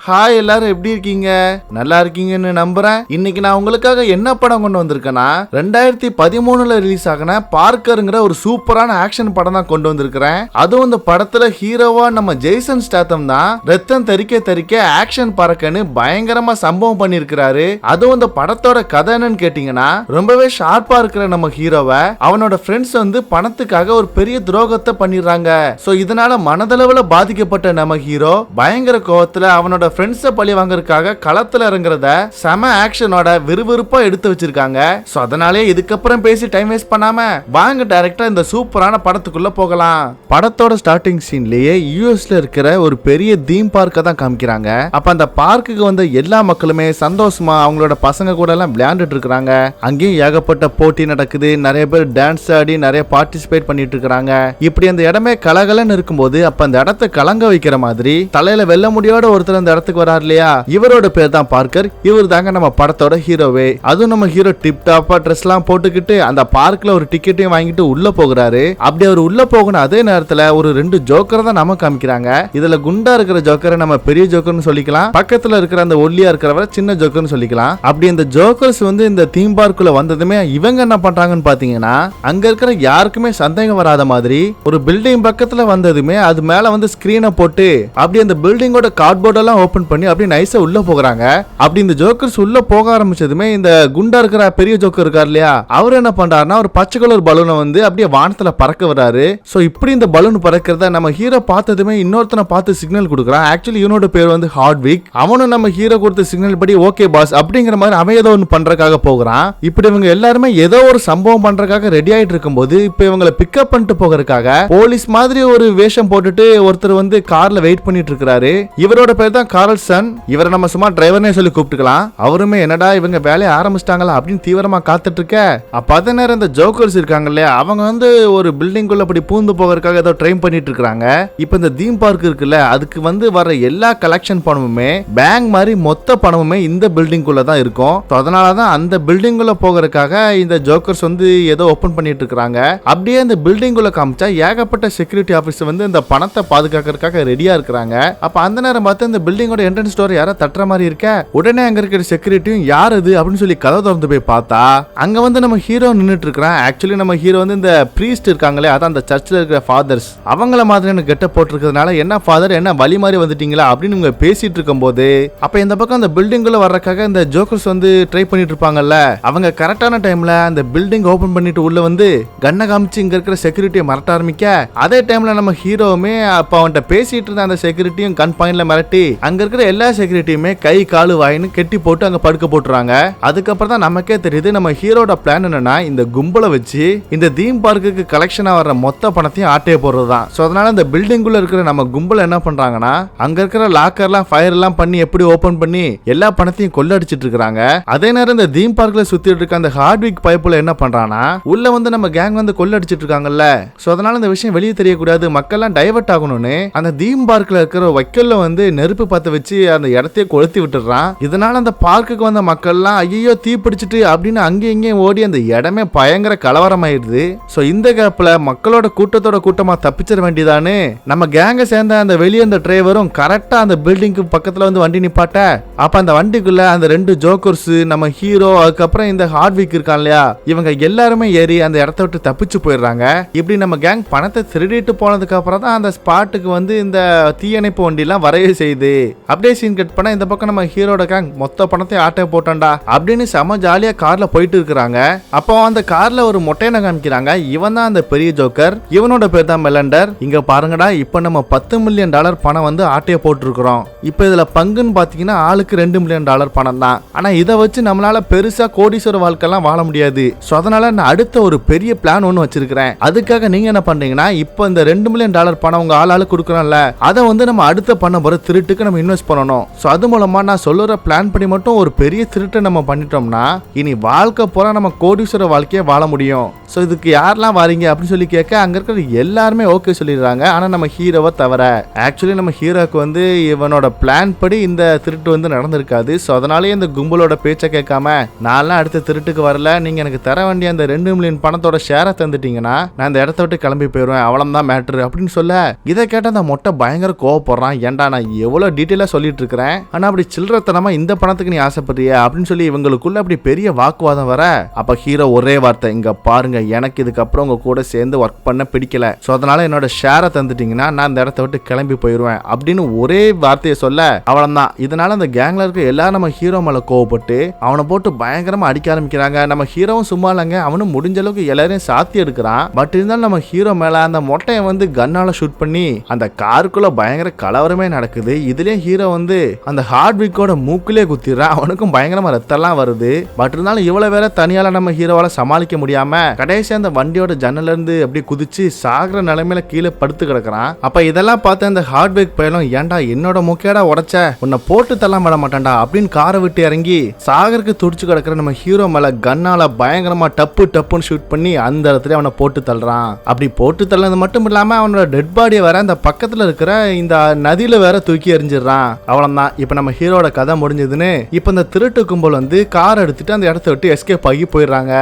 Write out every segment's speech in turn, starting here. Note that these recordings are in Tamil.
ஹாய், எல்லாரும் எப்படி இருக்கீங்க? நல்லா இருக்கீங்கன்னு நம்புறேன். இன்னைக்கு நான் உங்களுக்காக என்ன படம் கொண்டு வந்திருக்கேன்னா 2013 ரிலீஸ் ஆகின பார்க்கருங்கிற ஒரு சூப்பரான ஆக்ஷன் படம் தான் கொண்டு வந்திருக்கிறேன். அதுவும் இந்த படத்துல ஹீரோவா நம்ம ஜேசன் ஸ்டாத்தம் தான் ரத்தம் தெறிக்க தெறிக்க ஆக்ஷன் பறக்கன்னு பயங்கரமா சம்பவம் பண்ணிருக்கிறாரு. அதுவும் இந்த படத்தோட கதை என்னன்னு கேட்டீங்கன்னா, ரொம்பவே ஷார்ப்பா இருக்கிற நம்ம ஹீரோவை அவனோட ஃப்ரெண்ட்ஸ் வந்து பணத்துக்காக ஒரு பெரிய துரோகத்தை பண்ணிடுறாங்க. சோ இதனால மனதளவுல பாதிக்கப்பட்ட நம்ம ஹீரோ பயங்கர கோவத்துல அவனோட ஃப்ரெண்ட்ஸை பழி வாங்கறதுக்காக களத்துல இறங்குறத செம ஆக்ஷனோட விறுவிறுப்பா எடுத்து வச்சிருக்காங்க. சோ அதனாலே இதுக்கப்புறம் பேசி டைம் வேஸ்ட் பண்ணாம வாங்க டைரக்டா இந்த சூப்பரான படத்துக்குள்ள போகலாம். படத்தோட ஸ்டார்டிங் சீன்லயே யூஎஸ்ல இருக்கிற ஒரு பெரிய தீம் பார்க்க தான் காமிக்கிறாங்க. அப்ப அந்த பார்க்குக்கு வந்த எல்லா மக்களுமே சந்தோஷமா அவங்களோட பசங்க கூட எல்லாம் விளையாண்டுட்டு இருக்காங்க. அங்கேயும் ஏகப்பட்ட போட்டி நடக்குது. நிறைய பேர் டான்ஸ் ஆடி நிறைய பார்ட்டிசிபேட் பண்ணிட்டு இருக்காங்க. இப்படி அந்த இடமே கலகலன்னு இருக்கும்போது அப்ப அந்த இடத்தை கலங்க வைக்கிற மாதிரி தலையில வெள்ள முடியோட ஒருத்தர் அந்த இடத்துக்கு வராரு இல்லையா, இவரோட பேர் தான் பார்க்கர். இவர் தாங்க நம்ம படத்தோட ஹீரோவே. அதுவும் நம்ம ஹீரோ டிப் டாப்பா ட்ரெஸ் எல்லாம் போட்டுக்கிட்டு அந்த பார்க்ல ஒரு டிக்கெட்டையும் வாங்கிட்டு உள்ள போகிறாரு. அப்படி அவர் உள்ள போகணும் அதே நேரத்துல ஒரு 2 ஜோக்கர் தான் நம்ம காமிக்கிறாங்க. இதுல குண்டா இருக்கிற ஜோக்கரை நம்ம பெரிய ஜோக்கர்னு சொல்லிக்கலாம், பக்கத்துல இருக்கிற அந்த ஒல்லியா இருக்கிறவரை சின்ன ஜோக்கர்னு சொல்லிக்கலாம். அப்படி இந்த ஜோக்கர்ஸ் வந்து இந்த தீம் பார்க்குள்ள வந்ததுமே இவங்க என்ன பண்றாங்கன்னு பாத்தீங்கன்னா, அங்க இருக்கிற யாருக்குமே சந்தேகம் வராத மாதிரி ஒரு பில்டிங் பக்கத்துல வந்ததுமே அது மேல வந்து ஸ்கிரீனை போட்டு அப்படி அந்த பில்டிங்கோட கார்ட்போர்ட் எல்லாம் ஓபன் பண்ணி அப்படி நைஸா உள்ள போகிறாங்க. அப்படி இந்த ஜோக்கர்ஸ் உள்ள போக ஆரம்பிச்சதுமே இந்த குண்டா இருக்கிற பெரிய ஜோக்கர் இருக்கார் இல்லையா, அவர் என்ன பண்றாருன்னா ஒரு பச்சை கலர் பலூனை வந்து அப்படியே வானத்துல பறக்க வராரு. சோ இப்படி இந்த பலூன் பறக்கிறத நம்ம ஹீரோ பார்த்ததுமே இன்னொருத்தனை பார்த்து சிக்னல் கொடுக்குறான். ஆக்சுவலி இவனோட பேர் வந்து ஹார்ட்விக். அவனும் நம்ம ஹீரோ கொடுத்த சிக்னல் படி ஓகே பாஸ் அப்படிங்கிற மாதிரி அவன் ஏதோ ஒன்று பண்றதுக்காக போகிறான். இப்படி இவங்க எல்லாருமே ஏதோ ஒரு சம்பவம் பண்றதுக்காக ரெடி ஆயிட்டு இருக்கும்போது இப்ப இவங்களை பிக்கப் பண்ணிட்டு போகிறதுக்காக போலீஸ் மாதிரி ஒரு வேஷம் போட்டுட்டு ஒருத்தர் வந்து கார்ல வெயிட் பண்ணிட்டு இருக்காரு. இவரோட பேர் தான் கார்ல்சன். இவரை நம்ம சும்மா டிரைவர்னே சொல்லி கூப்பிட்டுக்கலாம். அவருமே என்னடா இவங்க வேலையை ஆரம்பிச்சிட்டாங்களா அப்படின்னு தீவிரமா காத்துட்டு இருக்க. அப்ப அதே நேரம் இந்த ஜோக்கர்ஸ் இருக்காங்க இல்லையா, அவங்க வந்து ஒரு பில்டிங் குள்ள அப்படி பூந்து போகிறதுக்காக ஏதோ ட்ரெயின் பண்ணிட்டு இருக்காங்க. இப்ப இந்த தீம் பார்க் இருக்குல்ல, அதுக்கு வந்து வர எல்லா கலெக்ஷன் பணமுமே பேங்க் மாதிரி மொத்த பணமுமே இந்த பில்டிங் குள்ள தான் இருக்கும். அதனாலதான் அந்த பில்டிங் குள்ள போகிறதுக்காக இந்த ஜோக்கர்ஸ் வந்து ஏதோ ஓபன் பண்ணிட்டு இருக்காங்க. அப்படியே இந்த பில்டிங் குள்ள காமிச்சா ஏகப்பட்ட செக்யூரிட்டி ஆபீஸ் வந்து இந்த பணத்தை பாதுகாக்கிறதுக்காக ரெடியா இருக்கிறாங்க. அப்ப அந்த நேரம் பார்த்து இந்த பில்டிங்கோட என்ட்ரன்ஸ் டோர் யாரோ தட்டுற மாதிரி இருக்க, உடனே அங்க இருக்கிற செக்யூரிட்டியும் யார் அது அப்படின்னு சொல்லி கதை திறந்து போய் பார்த்தா அங்க வந்து நம்ம ஹீரோ நின்னுட்டு இருக்கான். ஆக்சுவலி நம்ம ஹீரோ வந்து இந்த பிரீஸ்ட் இருக்காங்களே, அதான் அந்த சர்ச்சில் இருக்கிற ஃபாதர்ஸ், அவங்கள மாதிரியான கெட்டப் போட்டிருக்கிறதுனால என்ன ஃபாதர் என்ன வழி மாதிரி வந்துட்டீங்களா அப்படின்னு இவங்க பேசிட்டு இருக்கும் போது அப்ப இந்த பக்கம் அந்த பில்டிங்குள்ள வர்றதுக்காக இந்த ஜோக்கர்ஸ் வந்து ட்ரை பண்ணிட்டு இருப்பாங்கல்ல, அவங்க கரெக்டான டைம்ல அந்த பில்டிங் ஓபன் பண்ணிட்டு உள்ள வந்து கண்ணை காமிச்சு இங்க இருக்கிற செக்யூரிட்டியை மிரட்ட ஆரம்பிக்க, அதே டைம்ல நம்ம ஹீரோவுமே அப்ப அவன்கிட்ட பேசிட்டு இருந்த அந்த செக்யூரிட்டியும் கன் பாயிண்ட்ல மிரட்டி அங்க இருக்கிற எல்லா செக்யூரிட்டியுமே கை காலு வாயின்னு கெட்டி போட்டு அங்க படுக்க போட்டுறாங்க. அதுக்கப்புறம் தான் நமக்கே தெரியுது நம்ம ஹீரோட பிளான் என்னன்னா இந்த கும்பலை வச்சு இந்த தீம் பார்க்குக்கு கலெக்ஷனா வர்ற மொத்த பணத்தையும் ஆட்டைய போடுறதுதான். சோ அதனால இந்த பில்டிங்குள்ள இருக்கிற நம்ம கும்பல் என்ன பண்றாங்கன்னா, அங்க இருக்கிற லாக்கர்லாம் ஃபயர் எல்லாம் பண்ணி எப்படி ஓபன் பண்ணி எல்லா பணத்தையும் கொள்ளடிச்சிட்டு இருக்காங்க. அதே நேரம் இந்த தீம் பார்க்ல சுத்திட்டு இருக்க அந்த ஹார்ட்விக் பைப்புல என்ன பண்றானா, உள்ள வந்து நம்ம கேங் வந்து கொள்ளடிச்சிட்டு இருக்காங்கல்ல. சோ அதனால இந்த விஷயம் வெளியே தெரியக்கூடாது, மக்கள் எல்லாம் டைவர்ட் ஆகணும்னு அந்த தீம் பார்க்ல இருக்கிற வைக்கல்ல வந்து நெருப்பு பத்த வச்சு அந்த இடத்தையே கொளுத்தி விட்டுறான். இதனால அந்த பார்க்குக்கு வந்த மக்கள் எல்லாம் ஐயோ தீ பிடிச்சிட்டு அப்படின்னு அங்கேயும் இங்கேயும் ஓடி அந்த இடமே பயங்கர கலவரம் ஆயிடுது. சோ இந்த கேப்ல மக்களோட கூட்டத்தோட கூட்டமா தப்பிச்சிட வேண்டியதானு நம்ம கேங்க சேர்ந்த அந்த வெளியே அந்த டிரைவரும் கரெக்டா அந்த பில்டிங்க்கு பக்கத்துல வந்து வண்டி நிப்பாட்ட, அப்ப அந்த வண்டிக்குள்ள அந்த 2 ஜோக்கர்ஸ் நம்ம ஹீரோ அதுக்கப்புறம் இந்த ஹார்ட்விக் இருக்கான் இல்லையா, இவங்க எல்லாருமே ஏறி அந்த இடத்த விட்டு தப்பிச்சு போயிடுறாங்க. இப்படி நம்ம கேங் பணத்தை திருடிட்டு போனதுக்கு அப்புறம் தான் அந்த ஸ்பாட்டுக்கு வந்து இந்த தீயணைப்பு வண்டி எல்லாம் வரைய செய்யுது. அப்படியே சீன் கட் பண்ண இந்த பக்கம் நம்ம ஹீரோட கேங் மொத்த பணத்தை ஆட்டை போட்டான்டா அப்படின்னு செம ஜாலியா கார்ல போயிட்டு இருக்காங்க. அப்போ அந்த கார்ல ஒரு மொட்டையனை காமிக்கிறாங்க. இவன் தான் அந்த பெரிய ஜோக்கர். இவனோட பேர் தான் மெலண்டர். இங்க பாருங்கடா, இப்ப நம்ம $10 மில்லியன் பணம் வந்து ஆட்டைய போட்டு இருக்கிறோம். இப்ப இதுல பங்குன்னு பாத்தீங்கன்னா ஆளுக்கு $2 மில்லியன் பணம் தான். ஆனா இதை வச்சு நம்மளால பெருசா கோடீஸ்வர வாழ்க்கை எல்லாம் வாழ முடியாது. சோ அதனால நான் அடுத்த ஒரு பெரிய பிளான் ஒன்னு வச்சிருக்கிறேன். அதுக்காக நீங்க என்ன பண்றீங்கன்னா, இப்ப இந்த $2 மில்லியன் பணம் உங்க ஆளாளு கொடுக்கறோம்ல, அதை வந்து நம்ம அடுத்த பண்ண போற திருட்டுக்கு நம்ம இன்வெஸ்ட் பண்ணணும். சோ அது மூலமா நான் சொல்லுற பிளான் பண்ணி மட்டும் ஒரு பெரிய திருட்டை நம்ம பண்ணிட்டோம்னா இனி வாழ்க்கை பூரா நம்ம கோடீஸ்வர வாழ்க்கையை வாழ முடியும். சோ இதுக்கு யாரெல்லாம் வாரீங்க அப்படின்னு சொல்லி கேட்க அங்க இருக்கிற எல்லாருமே ஓகே சொல்லிடுறாங்க. ஆனா நம்ம ஹீரோவை தவிர. ஆக்சுவலி நம்ம ஹீரோக்கு வந்து இவனோட பிளான் படி இந்த திருட்டு வந்து நடந்திருக்காது. சோ அதனாலேயே இந்த கும்பலோட பேச்சை கேட்காம நான்லாம் அடுத்த திருட்டுக்கு வரல, நீங்க எனக்கு தர வேண்டிய அந்த $2 மில்லியன் பணத்தோட ஷேரை தந்துட்டீங்கன்னா நான் இந்த இடத்த விட்டு கிளம்பி போயிடுவேன், அவ்வளவுதான் மேட்ரு அப்படின்னு சொல்ல, இதை கேட்ட அந்த மொட்டை பயங்கர கோவப்படுறான். ஏன்டா நான் எவ்வளவு டீட்டெயில் டீட்டெயிலா சொல்லிட்டு இருக்கிறேன். ஆனா அப்படி சில்லறத்தனமா இந்த பணத்துக்கு நீ ஆசைப்படுறிய அப்படின்னு சொல்லி இவங்களுக்குள்ள அப்படி பெரிய வாக்குவாதம் வர, அப்ப ஹீரோ ஒரே வார்த்தை, இங்க பாருங்க எனக்கு இதுக்கப்புறம் உங்க கூட சேர்ந்து ஒர்க் பண்ண பிடிக்கல, சோ அதனால என்னோட ஷேரை தந்துட்டீங்கன்னா நான் இந்த இடத்த விட்டு கிளம்பி போயிருவேன் அப்படின்னு ஒரே வார்த்தையை சொல்ல, அவ்வளவுதான். இதனால அந்த கேங்ல இருக்க எல்லாரும் நம்ம ஹீரோ மேல கோவப்பட்டு அவனை போட்டு பயங்கரமா அடிக்க ஆரம்பிக்கிறாங்க. நம்ம ஹீரோவும் சும்மா இல்லைங்க, அவனும் முடிஞ்ச அளவுக்கு எல்லாரையும் சாத்தி எடுக்கிறான். பட் இருந்தாலும் நம்ம ஹீரோ மேல அந்த மொட்டையை வந்து கன்னால ஷூட் பண்ணி அந்த காருக்குள்ள பயங்கர கலவரமே நடக்குது. இதுலயே ஹீரோ வந்து அந்த ஹார்ட்விக்கோட மூக்கிலே குத்திடுறான். அவனுக்கும் பயங்கரமா ரத்தம்லாம் வருது. பட் இருந்தாலும் இவ்வளவு வேற தனியால நம்ம ஹீரோவால சமாளிக்க முடியாம கடைசி அந்த வண்டியோட ஜன்னல இருந்து அப்படியே குதிச்சு சாகுற நிலைமையில கீழே படுத்து கிடக்குறான். அப்ப இதெல்லாம் பார்த்து அந்த ஹார்ட்விக் பயலும், ஏன்டா என்னோட முக்கியடா உடைச்ச, உன்னை போட்டு தள்ளாம விட மாட்டான்டா அப்படின்னு காரை விட்டு இறங்கி சாகருக்கு துடிச்சு கிடக்குற நம்ம ஹீரோ மேல கன்னால பயங்கரமா டப்பு டப்புன்னு ஷூட் பண்ணி அந்த இடத்துல அவனை போட்டு தள்ளுறான். அப்படி போட்டு தள்ளது மட்டும் இல்லாம அவனோட டெட் பாடியை வேற அந்த பக்கத்துல இருக்கிற இந்த நதியில வேற தூக்கி எறிஞ்சிடறான். அவ்வளவுதான், இப்ப நம்ம ஹீரோட கதை முடிஞ்சதுன்னு இப்ப இந்த திருட்டு கும்பல் வந்து கார் எடுத்துட்டு அந்த இடத்த விட்டு எஸ்கேப் ஆகி போயிடுறாங்க.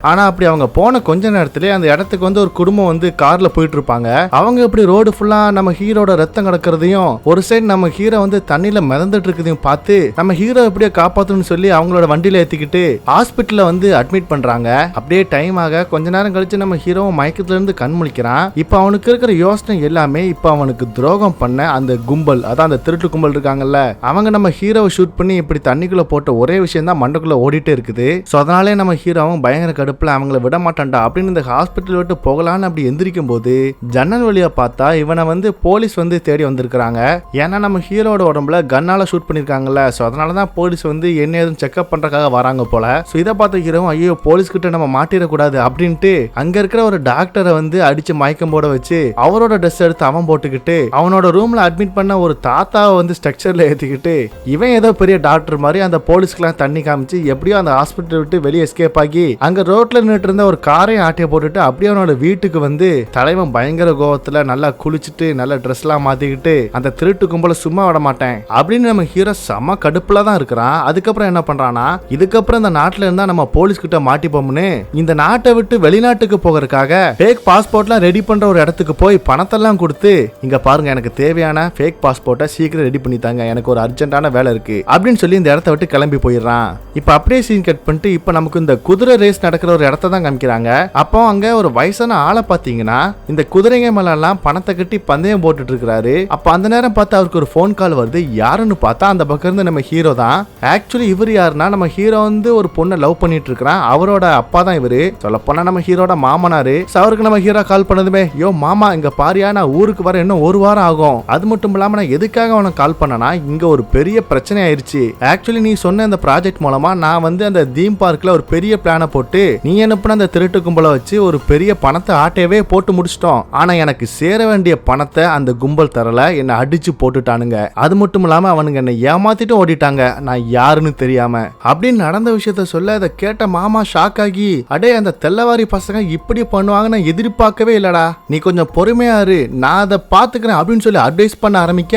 ஆனா அப்படி அவங்க போன கொஞ்ச நேரத்திலே அந்த இடத்துக்கு வந்து ஒரு குடும்பம் வந்து கார்ல போயிட்டு இருப்பாங்க. அவங்க இப்படி ரோடு ஃபுல்லா நம்ம ஹீரோட ரத்தம் கிடக்கிறதையும் ஒரு சைடு நம்ம ஹீரோ வந்து தண்ணியில மிதந்துட்டு இருக்கிறதையும் பார்த்து நம்ம ஹீரோ எப்படியோ காப்பாத்தணும்னு சொல்லி அவங்களோட வண்டியில ஏத்திக்கிட்டு ஹாஸ்பிட்டல்ல வந்து அட்மிட் பண்றாங்க. அப்படியே டைம் ஆக கொஞ்ச நேரம் கழிச்சு நம்ம ஹீரோவும் மயக்கத்துல இருந்து கண் முழிக்கிறான். இப்ப அவனுக்கு இருக்கிற யோசனை எல்லாமே இப்ப அவனுக்கு துரோகம் பண்ண அந்த கும்பல், அதான் அந்த திருட்டு கும்பல் இருக்காங்கல்ல, அவங்க நம்ம ஹீரோவை ஷூட் பண்ணி இப்படி தண்ணிக்குள்ள போட்ட ஒரே விஷயம் தான் மண்டக்குள்ள ஓடிட்டே இருக்குது. சோ அதனாலே நம்ம ஹீரோவும் பயங்கர அவங்கள விட மாட்டான்டா அப்படின்னு இந்த ஹாஸ்பிட்டல் விட்டு போகலான்னு அப்படி எந்திரிக்கும் போது ஜன்னல் வழியா பார்த்தா இவனை வந்து போலீஸ் வந்து தேடி வந்திருக்காங்க. ஏன்னா நம்ம ஹீரோட உடம்புல கன்னால ஷூட் பண்ணிருக்காங்கல்ல, சோ அதனாலதான் போலீஸ் வந்து என்ன ஏதும் செக்அப் பண்றதுக்காக வராங்க போல. சோ இதை பார்த்த ஹீரோவும் ஐயோ போலீஸ் கிட்ட நம்ம மாட்டிடக்கூடாது அப்படின்ட்டு அங்க இருக்கிற ஒரு டாக்டரை வந்து அடிச்சு மயக்கம் போட வச்சு அவரோட ட்ரெஸ் எடுத்து அவன் போட்டுக்கிட்டு அவனோட ரூம்ல அட்மிட் பண்ண ஒரு தாத்தாவை வந்து ஸ்ட்ரக்சர்ல ஏத்திக்கிட்டு இவன் ஏதோ பெரிய டாக்டர் மாதிரி அந்த போலீஸ்க்குலாம் தண்ணி காமிச்சு எப்படியோ அந்த ஹாஸ்பிட்டல் விட்டு வெளியே எஸ்கேப் ஆகி அங்க ரோட்ல நின்னுட்டு இருந்த ஒரு காரையும் ஆட்டிய போட்டுட்டு அப்படியே அவனோட வீட்டுக்கு வந்து தலைவன் பயங்கர கோவத்துல நல்லா குளிச்சுட்டு நல்ல ட்ரெஸ் எல்லாம் மாத்திக்கிட்டு அந்த திருட்டு கும்பல சும்மா விட மாட்டேன் அப்படின்னு நம்ம ஹீரோ செம கடுப்புல தான் இருக்கிறான். அதுக்கப்புறம் என்ன பண்றானா, இதுக்கப்புறம் இந்த நாட்டுல இருந்தா நம்ம போலீஸ் கிட்ட மாட்டிப்போம்னு இந்த நாட்டை விட்டு வெளிநாட்டுக்கு போகிறதுக்காக ஃபேக் பாஸ்போர்ட்லாம் ரெடி பண்ற ஒரு இடத்துக்கு போய் பணத்தெல்லாம் கொடுத்து, இங்க பாருங்க எனக்கு தேவையான ஃபேக் பாஸ்போர்ட்டை சீக்கிரம் ரெடி பண்ணித்தாங்க, எனக்கு ஒரு அர்ஜென்ட்டான வேலை இருக்கு அப்படின்னு சொல்லி இந்த இடத்த விட்டு கிளம்பி போயிடுறான். இப்ப அப்படியே சீன் கட் பண்ணிட்டு இப்ப நமக்கு இந்த குதிரை ரேஸ் நடக்கிற ஒரு இடத்த தான் காமிக்கிறாங்க. அப்போ அங்க ஒரு வயசான ஆளை பாத்தீங்கன்னா இந்த குதிரைங்க மேல எல்லாம் பணத்தை கட்டி பந்தயம் போட்டுட்டு இருக்காரு. அப்ப அந்த நேரம் பார்த்து அவருக்கு ஒரு போன் கால் வருது. யாருன்னு பார்த்தா அந்த பக்கம் இருந்து நம்ம ஹீரோ தான். ஆக்சுவலி இவர் யாருன்னா நம்ம ஹீரோ வந்து ஒரு பொண்ணை லவ் பண்ணிட்டு இருக்கிறான். அவரோட அப்பா தான் இவரு. சொல்ல போனா நம்ம ஹீரோட மாமனாரு. அவருக்கு நம்ம ஹீரோ கால் பண்ணதுமே, யோ மாமா இங்க பாரியா நான் ஊருக்கு வர இன்னும் ஒரு வாரம் ஆகும். அது மட்டும் இல்லாம நான் எதுக்காக அவனுக்கு கால் பண்ணனா, இங்க ஒரு பெரிய பிரச்சனை ஆயிருச்சு. ஆக்சுவலி நீ சொன்ன அந்த ப்ராஜெக்ட் மூலமா நான் வந்து அந்த தீம் பார்க்ல ஒரு பெரிய பிளான போட்டு நீ அனுப்பின அந்த திருட்டு கும்பலை வச்சு ஒரு பெரிய பணத்தை ஆட்டையவே போட்டு முடிச்சிட்டோம். ஆனா எனக்கு சேர வேண்டிய பணத்தை அந்த கும்பல் தரல, என்ன அடிச்சு போட்டுட்டானுங்க. அது மட்டும் இல்லாம அவனுங்க என்ன ஏமாத்திட்டு ஓடிட்டாங்க, நான் யாருன்னு தெரியாம அப்படின்னு நடந்த விஷயத்த சொல்ல இதை கேட்ட மாமா ஷாக் ஆகி, அடே அந்த தெல்லவாரி பசங்க இப்படி பண்ணுவாங்கன்னு எதிர்பார்க்கவே இல்லடா, நீ கொஞ்சம் பொறுமையா இரு நான் அதை பாத்துக்கிறேன் அப்படின்னு சொல்லி அட்வைஸ் பண்ண ஆரம்பிக்க,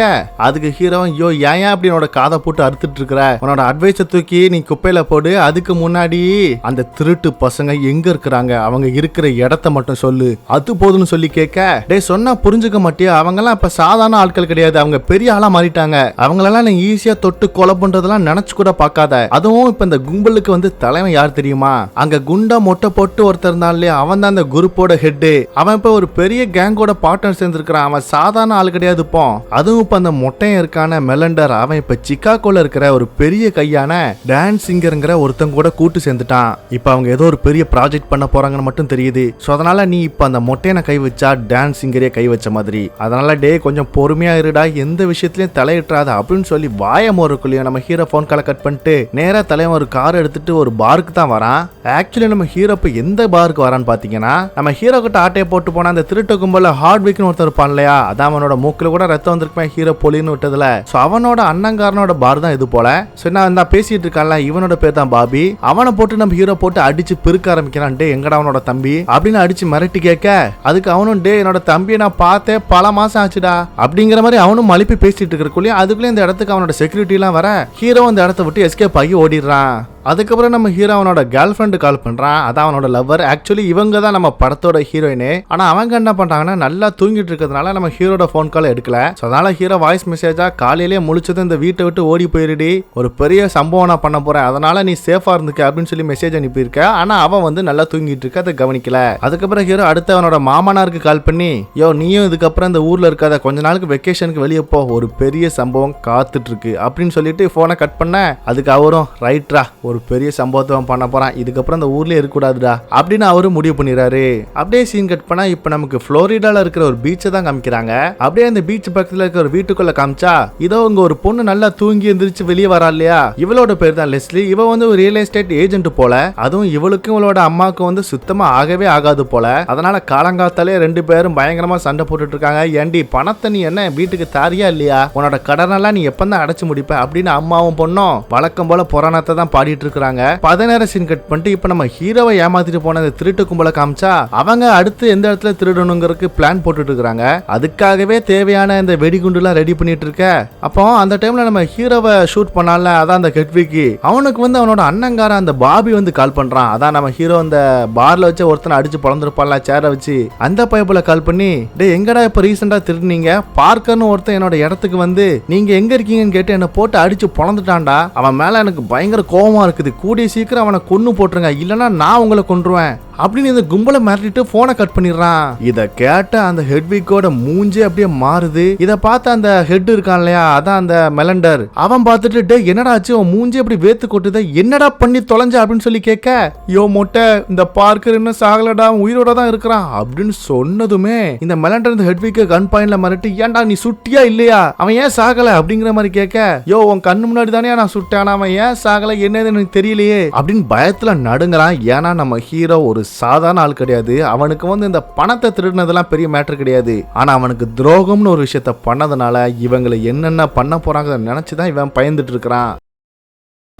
அதுக்கு ஹீரோ ஐயோ ஏன் அப்படி என்னோட காதை போட்டு அறுத்துட்டு இருக்கிற, உன்னோட அட்வைஸை தூக்கி நீ குப்பையில போடு, அதுக்கு முன்னாடி அந்த திருட்டு பசங்க எங்க இருக்கிறாங்க, அவங்க இருக்கிற இடத்த மட்டும் சொல்லு, அது போதும்னு சொல்லி கேட்க, டே சொன்னா புரிஞ்சுக்க மாட்டியா, அவங்க எல்லாம் இப்ப சாதாரண ஆட்கள் கிடையாது, அவங்க பெரிய ஆளா மாறிட்டாங்க, அவங்களெல்லாம் நீ ஈஸியா தொட்டு கொலை பண்றதெல்லாம் நினைச்சு கூட பார்க்காத. அதுவும் இப்ப இந்த கும்பலுக்கு வந்து தலைவன் யார் தெரியுமா, அங்க குண்டா மொட்டை போட்டு ஒருத்தர் இருந்தாலே அவன் தான் அந்த குரூப்போட ஹெட். அவன் இப்ப ஒரு பெரிய கேங்கோட பார்ட்னர் சேர்ந்திருக்கிறான். அவன் சாதாரண ஆள் கிடையாது. இப்போ அதுவும் இப்ப அந்த மொட்டையன் இருக்கான மெலண்டர், அவன் இப்ப சிக்காகோல இருக்கிற ஒரு பெரிய கையான டான்ஸ் சிங்கர்ங்கிற ஒருத்தங்க கூட கூட்டு சேர்ந்துட்டான். இப்ப அவங்க ஏதோ ஒரு பெரிய ப்ராஜெக்ட் பண்ண போறாங்கன்னு மட்டும் தெரியுது. சோ அதனால நீ இப்ப அந்த மொட்டையனை கை வச்சா டான்ஸ் சிங்கரே கை வச்ச மாதிரி, அதனால டே கொஞ்சம் பொறுமையா இருடா, எந்த விஷயத்திலயும் தலையிட்டாத அப்படின்னு சொல்லி வாய மோருக்குள்ளேயும் நம்ம ஹீரோ போன் காலை கட் பண்ணிட்டு நேரா தலைவன் ஒரு கார் எடுத்துட்டு ஒரு பாருக்கு தான் வரான். ஆக்சுவலி நம்ம ஹீரோ இப்ப எந்த பாருக்கு வரான்னு பாத்தீங்கன்னா, நம்ம ஹீரோ கிட்ட ஆட்டையை போட்டு போனா அந்த திருட்டு கும்பல ஹார்ட்விக்னு ஒருத்தர் இருப்பான் இல்லையா, அதான் அவனோட மூக்குல கூட ரத்தம் வந்திருப்பேன் ஹீரோ போலின்னு விட்டதுல. சோ அவனோட அண்ணங்காரனோட பார் தான் இது போல. சோ நான் பேசிட்டு இருக்கான்ல, இவனோட பேர் தான் பாபி. அவனை போட்டு நம்ம ஹீரோ போட்டு அடிச்சு பிறுக்க ஆரம்பிக்கிறான். டே எங்கடா அவனோட தம்பி அப்படின்னு அடிச்சு மிரட்டி கேட்க, அதுக்கு அவனும் டே என்னோட தம்பியை நான் பார்த்தேன் பல மாசம் ஆச்சுடா அப்படிங்கிற மாதிரி அவனும் மலிப்பி பேசிட்டு இருக்கிறக்குள்ளே அதுக்குள்ளே இந்த இடத்துக்கு அவனோட செக்யூரிட்டி எல்லாம் வர ஹீரோ அந்த இடத்த விட்டு எஸ்கேப் ஆகி ஓடிடுறான். அதுக்கப்புறம் நம்ம ஹீரோ அவனோட கேர்ள் ஃபிரெண்ட் கால் பண்றான். அதான் அவனோட லவ்வர். ஆக்சுவலி இவங்க தான் நம்ம படத்தோட ஹீரோயினே. ஆனா அவங்க என்ன பண்றாங்கன்னா நல்லா தூங்கிட்டு இருக்கிறதுனால நம்ம ஹீரோட போன் கால் எடுக்கல. அதனால ஹீரோ வாய்ஸ் மெசேஜா காலையிலேயே முழிச்சது இந்த வீட்டை விட்டு ஓடி போயிருடி, ஒரு பெரிய சம்பவம் நான் பண்ண போறேன், அதனால நீ சேஃபா இருந்துக்க அப்படின்னு சொல்லி மெசேஜ் அனுப்பியிருக்க. ஆனா அவன் வந்து நல்லா தூங்கிட்டு இருக்க, அதை கவனிக்கல. அதுக்கப்புறம் ஹீரோ அடுத்து அவனோட மாமனாருக்கு கால் பண்ணி, யோ நீயும் இதுக்கப்புறம் இந்த ஊர்ல இருக்காத, கொஞ்ச நாளுக்கு வெக்கேஷனுக்கு வெளியே போ, ஒரு பெரிய சம்பவம் காத்துட்டு இருக்கு அப்படின்னு சொல்லிட்டு போனை கட் பண்ண. அதுக்கு அவரும் ரைட்ரா, ஒரு பெரிய சம்பவத்தை பண்ண போறான், இதுக்கப்புறம் இந்த ஊர்லயே இருக்கக்கூடாதுடா அப்படின்னு அவரும் முடிவு பண்ணிடுறாரு. அப்படியே சீன் கட் பண்ணா இப்ப நமக்கு புளோரிடால இருக்கிற ஒரு பீச்சை தான் காமிக்கிறாங்க. அப்படியே அந்த பீச் பக்கத்துல இருக்கிற ஒரு வீட்டுக்குள்ள காமிச்சா, இதோ இங்க ஒரு பொண்ணு நல்லா தூங்கி எந்திரிச்சு வெளியே வரா இல்லையா, இவளோட பேர் தான் லெஸ்லி. இவ வந்து ஒரு ரியல் எஸ்டேட் ஏஜென்ட் போல. அதுவும் இவளுக்கும் இவளோட அம்மாவுக்கு வந்து சுத்தமா ஆகவே ஆகாது போல. அதனால காலங்காத்தாலே ரெண்டு பேரும் பயங்கரமா சண்டை போட்டுட்டு இருக்காங்க. ஏண்டி பணத்தை நீ என்ன வீட்டுக்கு தாரியா இல்லையா, உன்னோட கடனெல்லாம் நீ எப்பதான் அடைச்சு முடிப்ப அப்படின்னு அம்மாவும் பொண்ணும் வழக்கம் போல புராணத்தை தான் பாடிட்டு இருக்காங்க. 17 சீன் கட் பண்ணிட்டு இப்ப நம்ம ஹீரோவை ஏமாத்திட்டு போன அந்த திருட்டு கும்பலை காமிச்சா, அவங்க அடுத்து எந்த இடத்துல திருடணுங்கிறதுக்கு பிளான் போட்டுட்டு இருக்காங்க. அதுக்காகவே தேவையான இந்த வெடிகுண்டு எல்லாம் ரெடி பண்ணிட்டு இருக்க. அப்போ அந்த டைம்ல நம்ம ஹீரோவை ஷூட் பண்ணால, அதான் அந்த ஹெட்விக்கு, அவனுக்கு வந்து அவனோட அண்ணங்கார அந்த பாபி வந்து கால் பண்றான். அதான் நம்ம ஹீரோ அந்த பார்ல வச்சு ஒருத்தனை அடிச்சு பொழந்திருப்பான்ல சேரை வச்சு, அந்த பைப்புல கால் பண்ணி, டே எங்கடா இப்ப ரீசெண்டா திருடுனீங்க, பார்க்கர்னு ஒருத்தன் என்னோட இடத்துக்கு வந்து நீங்க எங்க இருக்கீங்கன்னு கேட்டு என்ன போட்டு அடிச்சு பொழந்துட்டான்டா, அவன் மேல எனக்கு பயங்கர கோபமா இருக்குது, கூடிய சீக்கிரம் அவனை கொன்னு போட்டுருங்க, இல்லனா நான் உங்களை கொன்றுவேன் அப்படின்னு இந்த கும்பலை மிரட்டிட்டு போனை கட் பண்ணிடுறான். இத கேட்ட அந்த ஹெட்விக்கோட மூஞ்சி அப்படியே மாறுது. இத பார்த்த அந்த ஹெட் இருக்கான் இல்லையா, அதான் அந்த மெலண்டர், அவன் பார்த்துட்டு டே என்னடா ஆச்சு, உன் மூஞ்சி அப்படி வேத்து கொட்டுது, என்னடா பண்ணி தொலைஞ்ச அப்படின்னு சொல்லி கேட்க, யோ மொட்டை இந்த பார்க்கர் இன்னும் சாகலடா, உயிரோட தான் இருக்கிறான் அப்படின்னு சொன்னதுமே இந்த மெலண்டர் இந்த ஹெட்விக்க கன் பாயிண்ட்ல மிரட்டி, ஏன்டா நீ சுட்டியா இல்லையா, அவன் ஏன் சாகல அப்படிங்கிற மாதிரி கேட்க, யோ உன் கண்ணு முன்னாடி தானே நான் சுட்டேன், அவன் ஏன் சாகல என்னது எனக்கு தெரியலையே அப்படின்னு பயத்துல நடுங்கறான். ஏன்னா நம்ம ஹீரோ ஒரு சாதாரண ஆள் கிடையாது. அவனுக்கு வந்து இந்த பணத்தை திருடினதெல்லாம் பெரிய மேட்டர் கிடையாது. ஆனா அவனுக்கு துரோகம்னு ஒரு விஷயத்த பண்ணதுனால இவங்களை என்னென்ன பண்ண போறாங்க நினைச்சுதான் இவன் பயந்துட்டு இருக்கிறான்.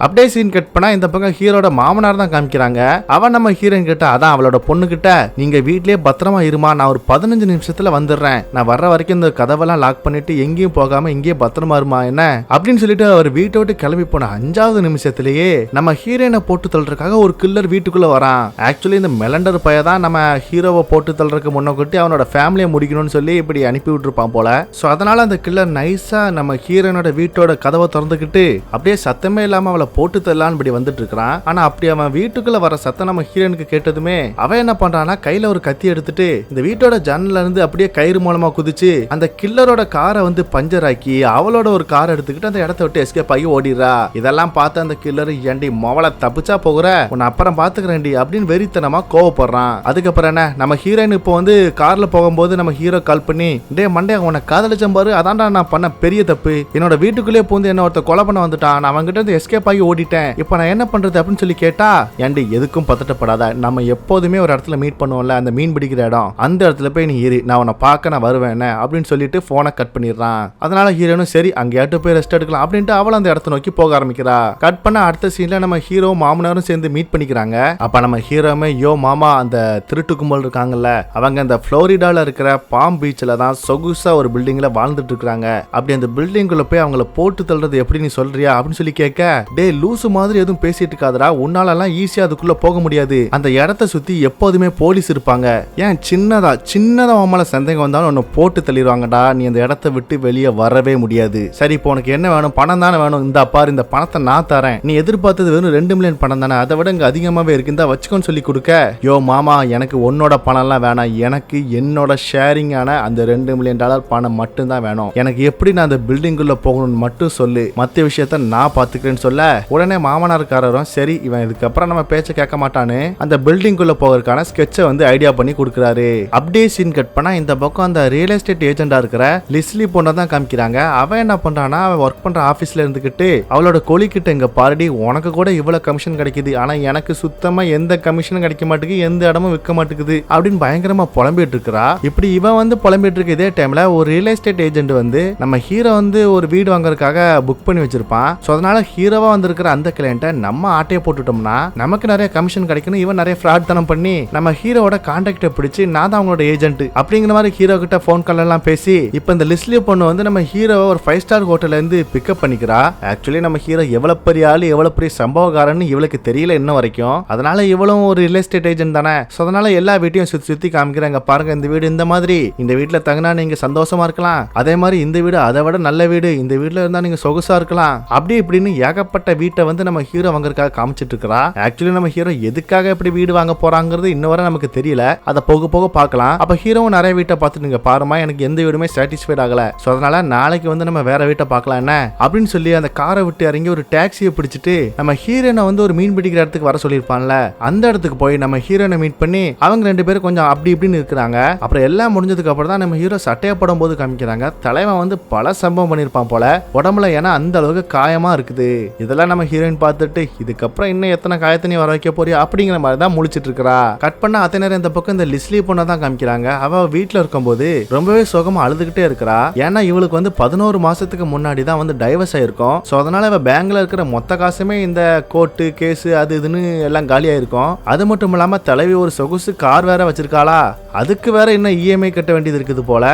அப்படியே சீன் கட் பண்ணா இந்த பக்கம் ஹீரோட மாமனார் தான் காமிக்கிறாங்க. அவன் நம்ம ஹீரோயின் கிட்ட, அதான் அவளோட பொண்ணு கிட்ட, நீங்க வீட்லயே பத்திரமா இருமா, நான் ஒரு 15 நிமிஷத்துல வந்துடுறேன், நான் வர்ற வரைக்கும் இந்த கதவெல்லாம் லாக் பண்ணிட்டு எங்கேயும் போகாம இங்கேயே பத்திரமா இருமா என்ன அப்படின்னு சொல்லிட்டு அவர் வீட்டை விட்டு கிளம்பி போன 5வது நிமிஷத்திலேயே நம்ம ஹீரோயினை போட்டு தள்ளுறதுக்காக ஒரு கில்லர் வீட்டுக்குள்ள வரான். ஆக்சுவலி இந்த மெலண்டர் பைய தான் நம்ம ஹீரோவை போட்டு தள்ளுறதுக்கு முன்னக்கூட்டி அவனோட ஃபேமிலியை முடிக்கணும்னு சொல்லி இப்படி அனுப்பி விட்டுருப்பான் போல. சோ அதனால அந்த கில்லர் நைஸா நம்ம ஹீரோயினோட வீட்டோட கதவை திறந்துக்கிட்டு அப்படியே சத்தமே இல்லாம அவளை போட்டு தரலான்னு இப்படி வந்துட்டு இருக்கான். ஆனா அப்படி அவன் வீட்டுக்குள்ள வர சத்தம் நம்ம ஹீரோனுக்கு கேட்டதுமே அவன் என்ன பண்றான்னா கையில ஒரு கத்தி எடுத்துட்டு இந்த வீட்டோட ஜன்னல்ல இருந்து அப்படியே கயிறு மூலமா குதிச்சு அந்த கில்லரோட காரை வந்து பஞ்சர் ஆக்கி அவளோட ஒரு காரை எடுத்துக்கிட்டு அந்த இடத்த விட்டு எஸ்கேப் ஆகி ஓடிடுறா. இதெல்லாம் பார்த்து அந்த கில்லர், ஏண்டி மவளை தப்பிச்சா போகிற, உன்னை அப்புறம் பாத்துக்கிறேன்டி அப்படின்னு வெறித்தனமா கோவப்படுறான். அதுக்கப்புறம் என்ன நம்ம ஹீரோயின் இப்போ வந்து கார்ல போகும்போது நம்ம ஹீரோ கால் பண்ணி, டே மண்டே உன்னை காதலிச்சம் பாரு, அதான்டா நான் பண்ண பெரிய தப்பு, என்னோட வீட்டுக்குள்ளே பூந்து என்ன ஒருத்த கொலை பண்ண வந்துட்டான், நான் அவன்கிட்ட இருந்து எஸ்கேப் ஆகி ஓடிட்டேன், இப்போ நான் என்ன பண்றது அப்படின்னு சொல்லி கேட்டா, ஏண்டி எதுக்கும் பதட்டப்படாத, நம்ம எப்போதுமே ஒரு இடத்துல மீட் பண்ணுவோம்ல அந்த மீன் பிடிக்கிற இடம், அந்த இடத்துல போய் நீ ஏறி நான் உன்னை பார்க்க நான் வருவேன் அப்படின்னு சொல்லிட்டு போனை கட் பண்ணிடுறான். அதனால ஹீரோனும் சரி அங்கேயாட்டு போய் ரெஸ்ட் எடுக்கலாம் அப்படின்ட்டு அவள் அந்த இடத்த நோக்கி போக ஆரம்பிக்கிறா. கட் பண்ண அடுத்த சீன்ல நம்ம ஹீரோ மாமனாரும் சேர்ந்து மீட் பண்ணிக்கிறாங்க. அப்ப நம்ம ஹீரோமே, யோ மாமா அந்த திருட்டு கும்பல் இருக்காங்கல்ல, அவங்க அந்த புளோரிடால இருக்கிற பாம் பீச்ல தான் சொகுசா ஒரு பில்டிங்ல வாழ்ந்துட்டு இருக்காங்க, அப்படி அந்த பில்டிங்குள்ள போய் அவங்கள போட்டு தள்ளுறது எப்படி நீ சொல்றியா அப்படின்னு சொல்லி கேட்க, டே லூசு மாதிரி எதுவும் பேசிட்டு இருக்காதடா, உன்னாலலாம் ஈஸியா அதுக்குள்ள போக முடியாது, அந்த இடத்த சுத்தி எப்போதுமே போலீஸ் இருப்பாங்க, ஏன் சின்னதா உன் மேல சந்தேகம் வந்தாலும் ஒன்னு போட்டு தள்ளிடுவாங்கடா, நீ அந்த இடத்த விட்டு வெளியே வரவே முடியாது, சரி இப்போ உனக்கு என்ன வேணும், பணம் தானே வேணும், இந்த பாரு இந்த பணத்தை நான் தரேன், நீ எதிர்பார்த்தது வெறும் 2 மில்லியன் பணம் தானே, அதை விட இங்க அதிகமாவே இருக்கு, இந்த வச்சுக்கோன்னு சொல்லி கொடுக்க, யோ மாமா எனக்கு உன்னோட பணம்லாம் வேணாம், எனக்கு என்னோட ஷேரிங்கான அந்த $2 மில்லியன் பணம் மட்டும் தான் வேணும், எனக்கு எப்படி நான் அந்த பில்டிங்குள்ள போகணும்னு மட்டும் சொல்லு, மத்திய விஷயத்த நான் பாத்துக்கிறேன்னு சொல்ல, உடனே மாமனார்காரரும் சரி இவன் இதுக்கப்புறம் நம்ம பேச்ச கேட்க மாட்டான்னு அந்த பில்டிங்குள்ள போகிறதுக்கான ஸ்கெட்சை வந்து ஐடியா பண்ணி கொடுக்குறாரு. அப்படியே சீன் கட் பண்ணா இந்த பக்கம் அந்த ரியல் எஸ்டேட் ஏஜென்டா இருக்கிற லிஸ்லி பொண்ணை தான் காமிக்கிறாங்க. அவன் என்ன பண்றானா, அவன் ஒர்க் பண்ற ஆபீஸ்ல இருந்துகிட்டு அவளோட கொலிக்கிட்ட, இங்க பாருடி உனக்கு கூட இவ்வளவு கமிஷன் கிடைக்குது, ஆனா எனக்கு சுத்தமா எந்த கமிஷனும் கிடைக்க மாட்டேங்குது, எந்த இடமும் விற்க மாட்டேங்குது அப்படின்னு பயங்கரமா புலம்பிட்டு இருக்கிறா. இப்படி இவன் வந்து புலம்பிட்டு இருக்க இதே டைம்ல ஒரு ரியல் எஸ்டேட் ஏஜென்ட் வந்து நம்ம ஹீரோ வந்து ஒரு வீடு வாங்குறதுக்காக புக் பண்ணி வச்சிருப்பான். சோ அதனால ஹீரோவா வந்து வந்திருக்கிற அந்த கிளையண்ட்டை நம்ம ஆட்டையை போட்டுட்டோம்னா நமக்கு நிறைய கமிஷன் கிடைக்கணும், இவன் நிறைய ஃப்ராட் தனம் பண்ணி நம்ம ஹீரோட கான்டாக்டை பிடிச்சி நான் தான் அவங்களோட ஏஜென்ட் அப்படிங்கிற மாதிரி ஹீரோ கிட்ட போன் கால் எல்லாம் பேசி இப்ப இந்த லிஸ்ட்லி பொண்ணு வந்து நம்ம ஹீரோவை ஒரு 5 ஸ்டார் ஹோட்டல்ல இருந்து பிக்கப் பண்ணிக்கிறா. ஆக்சுவலி நம்ம ஹீரோ எவ்வளவு பெரிய ஆளு எவ்வளவு பெரிய சம்பவக்காரன்னு இவளுக்கு தெரியல இன்ன வரைக்கும். அதனால இவளும் ஒரு ரியல் எஸ்டேட் ஏஜென்ட் தானே. அதனால எல்லா வீட்டையும் சுத்தி சுத்தி காமிக்கிறாங்க. பாருங்க இந்த வீடு இந்த மாதிரி, இந்த வீட்டுல தங்கினா நீங்க சந்தோஷமா இருக்கலாம், அதே மாதிரி இந்த வீடு அதை விட நல்ல வீடு, இந்த வீட்டுல இருந்தா நீங்க சொகுசா இருக்கலாம், அப்படி இப்படின்னு ஏகப்பட்ட வீட்டை வந்து நம்ம ஹீரோ வாங்கறதுக்காக காமிச்சிட்டு இருக்கா. ஆக்சுவலி நம்ம ஹீரோ எதுக்காக இப்படி வீடு வாங்க போறாங்கிறது இன்ன வரை நமக்கு தெரியல, அதை போக போக பார்க்கலாம். அப்ப ஹீரோவும் நிறைய வீட்டை பார்த்துட்டு நீங்க பாருமா எனக்கு எந்த வீடுமே சாட்டிஸ்ஃபைட் ஆகல, சோ அதனால நாளைக்கு வந்து நம்ம வேற வீட்டை பார்க்கலாம் என்ன அப்படின்னு சொல்லி அந்த காரை விட்டு இறங்கி ஒரு டாக்ஸியை பிடிச்சிட்டு நம்ம ஹீரோனை வந்து ஒரு மீன் பிடிக்கிற இடத்துக்கு வர சொல்லியிருப்பான்ல, அந்த இடத்துக்கு போய் நம்ம ஹீரோனை மீட் பண்ணி அவங்க 2 பேரும் கொஞ்சம் அப்படி இப்படின்னு இருக்கிறாங்க. அப்புறம் எல்லாம் முடிஞ்சதுக்கு அப்புறம் தான் நம்ம ஹீரோ சட்டையை போடும் போது காமிக்கிறாங்க தலைவன் வந்து பல சம்பவம் பண்ணிருப்பான் போல உடம்புல, ஏன்னா அந்த அளவுக்கு காயமா இருக்குது. இதெல்லாம் நம்ம ஹீரோயின் பார்த்துட்டு இதுக்கப்புறம் இன்னும் எத்தனை காயத்தினி வர வைக்க போறியா அப்படிங்கிற மாதிரி தான் முழிச்சிட்டு இருக்கா. கட் பண்ண அத்தனை நேரம் இந்த பக்கம் இந்த லிஸ்லி பொண்ணை தான் காமிக்கிறாங்க. அவ வீட்டுல இருக்கும்போது ரொம்பவே சுகமா அழுதுகிட்டே இருக்கிறா. ஏன்னா இவளுக்கு வந்து 11 மாசத்துக்கு முன்னாடி தான் வந்து டைவர்ஸ் ஆயிருக்கும். சோ அதனால இவ பேங்க்ல இருக்கிற மொத்த காசுமே இந்த கோர்ட்டு கேஸ் அது இதுன்னு எல்லாம் காலியா இருக்கும். அது மட்டும் இல்லாம தலைவி ஒரு சொகுசு கார் வேற வச்சிருக்காளா, அதுக்கு வேற இன்னும் இஎம்ஐ கட்ட வேண்டியது இருக்குது போல.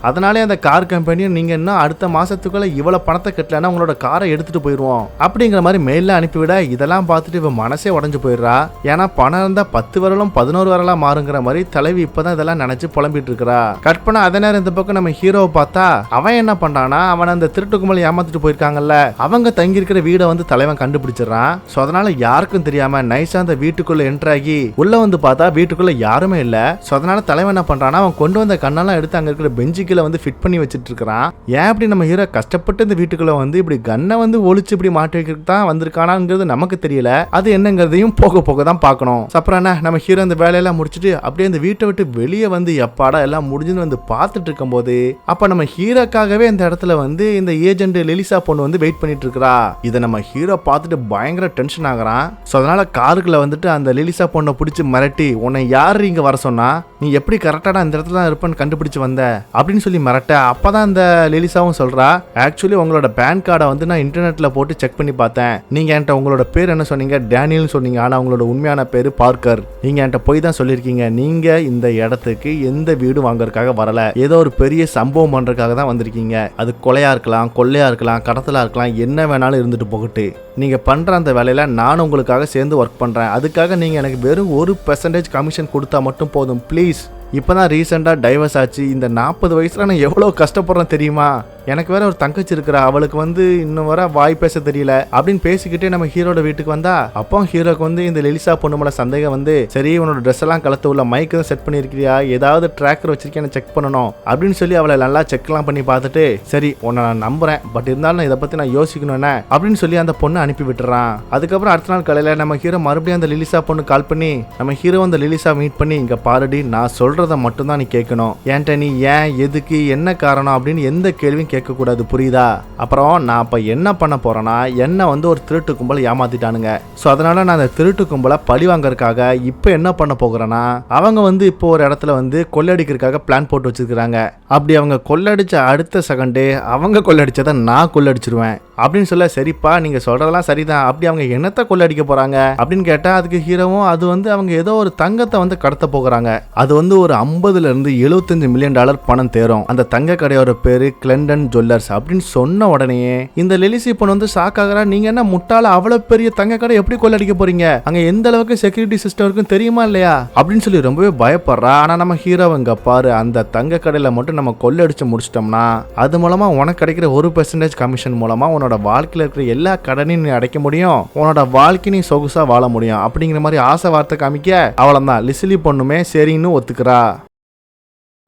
அதனாலே அந்த கார் கம்பெனியும் நீங்க இன்னும் அடுத்த மாசத்துக்குள்ள இவ்வளவு பணத்தை கட்டலன்னா உங்களோட காரை எடுத்துட்டு போயிருவோம் அப்படிங்கிற மாதிரி மெயில அனுப்பிவிட இதெல்லாம் பார்த்துட்டு இவ மனசே உடஞ்சு போயிடுறா. ஏன்னா பணம் இருந்தா 10 வரலும் 11 வரலாம் மாறுங்கிற மாதிரி தலைவி இப்பதான் இதெல்லாம் நினைச்சு புலம்பிட்டு இருக்கிறா. கட் பண்ண அதே நேரம் இந்த பக்கம் நம்ம ஹீரோவை பார்த்தா அவன் என்ன பண்றானா, அவன் அந்த திருட்டு கும்பல் ஏமாத்திட்டு போயிருக்காங்கல்ல, அவங்க தங்கி இருக்கிற வீடை வந்து தலைவன் கண்டுபிடிச்சிடறான். சோ அதனால யாருக்கும் தெரியாம நைஸா அந்த வீட்டுக்குள்ள என்டர் ஆகி உள்ள வந்து பார்த்தா வீட்டுக்குள்ள யாருமே இல்ல. சோ அதனால தலைவன் என்ன பண்றானா, அவன் கொண்டு வந்த கண்ணெல்லாம் எடுத்து அங்க இருக்கிற பெஞ்சுக்கு வந்து ஃபிட் பண்ணி வச்சிட்டு இருக்கான். ஏன் அப்படி நம்ம ஹீரோ கஷ்டப்பட்டு இந்த வீட்டுக்குள்ள வந்து இப்படி கன்னை வந்து ஒளிச்சு இப்படி மாட்டி வைக்கிறதுக்கு தான் வந்திருக்கானாங்கிறது நமக்கு தெரியல. அது என்னங்கிறதையும் போக போக தான் பார்க்கணும். அப்புறம் என்ன நம்ம ஹீரோ இந்த வேலையெல்லாம் முடிச்சுட்டு அப்படியே இந்த வீட்டை விட்டு வெளியே வந்து எப்பாடா எல்லாம் முடிஞ்சுன்னு வந்து பார்த்துட்டு இருக்கும் போது அப்ப நம்ம ஹீரோக்காகவே இந்த இடத்துல வந்து இந்த ஏஜென்ட் லெலிசா பொண்ணு வந்து வெயிட் பண்ணிட்டு இருக்கா. இதை நம்ம ஹீரோ பார்த்துட்டு பயங்கர டென்ஷன் ஆகுறான். ஸோ அதனால காருக்குள்ள வந்துட்டு அந்த லெலிசா பொண்ணை பிடிச்சி மிரட்டி உன்னை யாரு இங்க வர சொன்னா, நீ எப்படி கரெக்டான அந்த இடத்துல தான் இருப்பேன்னு கண்டுபிடிச்சு வந்த அப்படின்னு சொல்லி மிரட்ட. அப்பதான் அந்த லெலிசாவும் சொல்றா, ஆக்சுவலி உங்களோட பேன் கார்டை வந்து நான் இன்டர்நெட்ல போட்டு செக் பண்ணி பார்த்தேன், நீங்க என்கிட்ட உங்களோட பேர் என்ன சொன்னீங்க, டேனியல் சொன்னீங்க, ஆனா உங்களோட உண்மையான பேரு பார்க்கர், நீங்க என்கிட்ட போய் தான் சொல்லியிருக்கீங்க, நீங்க இந்த இடத்துக்கு எந்த வீடு வாங்கறதுக்காக வரல, ஏதோ ஒரு பெரிய சம்பவம் பண்றதுக்காக தான் வந்திருக்கீங்க, அது கொலையா இருக்கலாம், கொள்ளையா இருக்கலாம், கடத்தலா இருக்கலாம், என்ன வேணாலும் இருந்துட்டு போகட்டு, நீங்க பண்ற அந்த வேலையில நான் உங்களுக்காக சேர்ந்து ஒர்க் பண்றேன், அதுக்காக நீங்க எனக்கு வெறும் 1% கமிஷன் கொடுத்தா மட்டும் போதும் ப்ளீஸ். இப்பதான் ரீசெண்டா டைவர்ஸ் ஆச்சு, இந்த 40 வயசுல நான் எவ்வளவு கஷ்டப்படுறேன் தெரியுமா, எனக்கு வேற ஒரு தங்கச்சி இருக்கிறா, அவளுக்கு வந்து இன்னும் வர வாய் பேச தெரியல அப்படின்னு பேசிக்கிட்டே நம்ம ஹீரோட வீட்டுக்கு வந்தா அப்போ ஹீரோக்கு வந்து இந்த லெலிசா பொண்ணு மேல சந்தேகம் வந்து, சரி உன்னோட ட்ரெஸ் எல்லாம் கலத்து உள்ள மைக் தான் செட் பண்ணிருக்கியா, ஏதாவது ட்ராக்கர் வச்சிருக்கேன்னு செக் பண்ணணும் அப்படின்னு சொல்லி அவளை நல்லா செக் எல்லாம் பண்ணி பார்த்துட்டு, சரி உன்னை நான் நம்புறேன், பட் இருந்தாலும் இதை பத்தி நான் யோசிக்கணும் என்ன அப்படின்னு சொல்லி அந்த பொண்ணு அனுப்பி விட்டுறான். அதுக்கப்புறம் அடுத்த நாள் காலையில நம்ம ஹீரோ மறுபடியும் அந்த லெலிசா பொண்ணு கால் பண்ணி நம்ம ஹீரோ அந்த லெலிசா மீட் பண்ணி, இங்க பாருடி நான் சொல்றதை மட்டும் தான் நீ கேட்கணும், ஏன்ட்ட நீ ஏன் எதுக்கு என்ன காரணம் அப்படின்னு எந்த கேள்வியும் கேட்க கூடாது, புரியுதா? அப்புறம் நான் அப்ப என்ன பண்ண போறேன்னா, என்ன வந்து ஒரு திருட்டு கும்பல் ஏமாத்திட்டானுங்க, சோ அதனால நான் அந்த திருட்டு கும்பலை பழி வாங்கறதுக்காக இப்ப என்ன பண்ண போகிறேன்னா, அவங்க வந்து இப்போ ஒரு இடத்துல வந்து கொள்ளடிக்கிறதுக்காக பிளான் போட்டு வச்சிருக்காங்க, அப்படி அவங்க கொள்ளடிச்ச அடுத்த செகண்டே அவங்க கொள்ளடிச்சதை நான் கொள்ளடிச்சிருவேன் அப்படின்னு சொல்ல, சரிப்பா நீங்க சொல்றதெல்லாம் சரிதான், அப்படி அவங்க என்னத்தை கொள்ளடிக்க போறாங்க அப்படின்னு கேட்டா அதுக்கு ஹீரோவும், அது வந்து அவங்க ஏதோ ஒரு தங்கத்தை வந்து கடத்த போகிறாங்க, அது வந்து ஒரு 50 இருந்து 75 மில்லியன் டாலர் பணம் தேரும், அந்த தங்க கடையோட பேரு கிளண்டன் ஜுவல்லர்ஸ் அப்படின்னு சொன்ன உடனே இந்த லெலிசி பொண்ணு வந்து ஷாக் ஆகுறா, நீங்க என்ன முட்டாள, அவ்வளவு பெரிய தங்க கடை எப்படி கொள்ளடிக்க போறீங்க, அங்க எந்த அளவுக்கு செக்யூரிட்டி சிஸ்டம் இருக்கும் தெரியுமா இல்லையா அப்படின்னு சொல்லி ரொம்பவே பயப்படுறா. ஆனா நம்ம ஹீரோவங்க பாரு, அந்த தங்க கடையில மட்டும் நம்ம கொள்ளடிச்சு முடிச்சிட்டோம்னா அது மூலமா உனக்கு கிடைக்கிற 1% கமிஷன் மூலமா உன்னோட வாழ்க்கையில இருக்கிற எல்லா கடனையும் நீ அடைக்க முடியும், உன்னோட வாழ்க்கை நீ சொகுசா வாழ முடியும் அப்படிங்கிற மாதிரி ஆசை வார்த்தை காமிக்க, அவ்வளவுதான் லிசிலி பொண்ணுமே சரின்னு ஒத்துக்கிறா.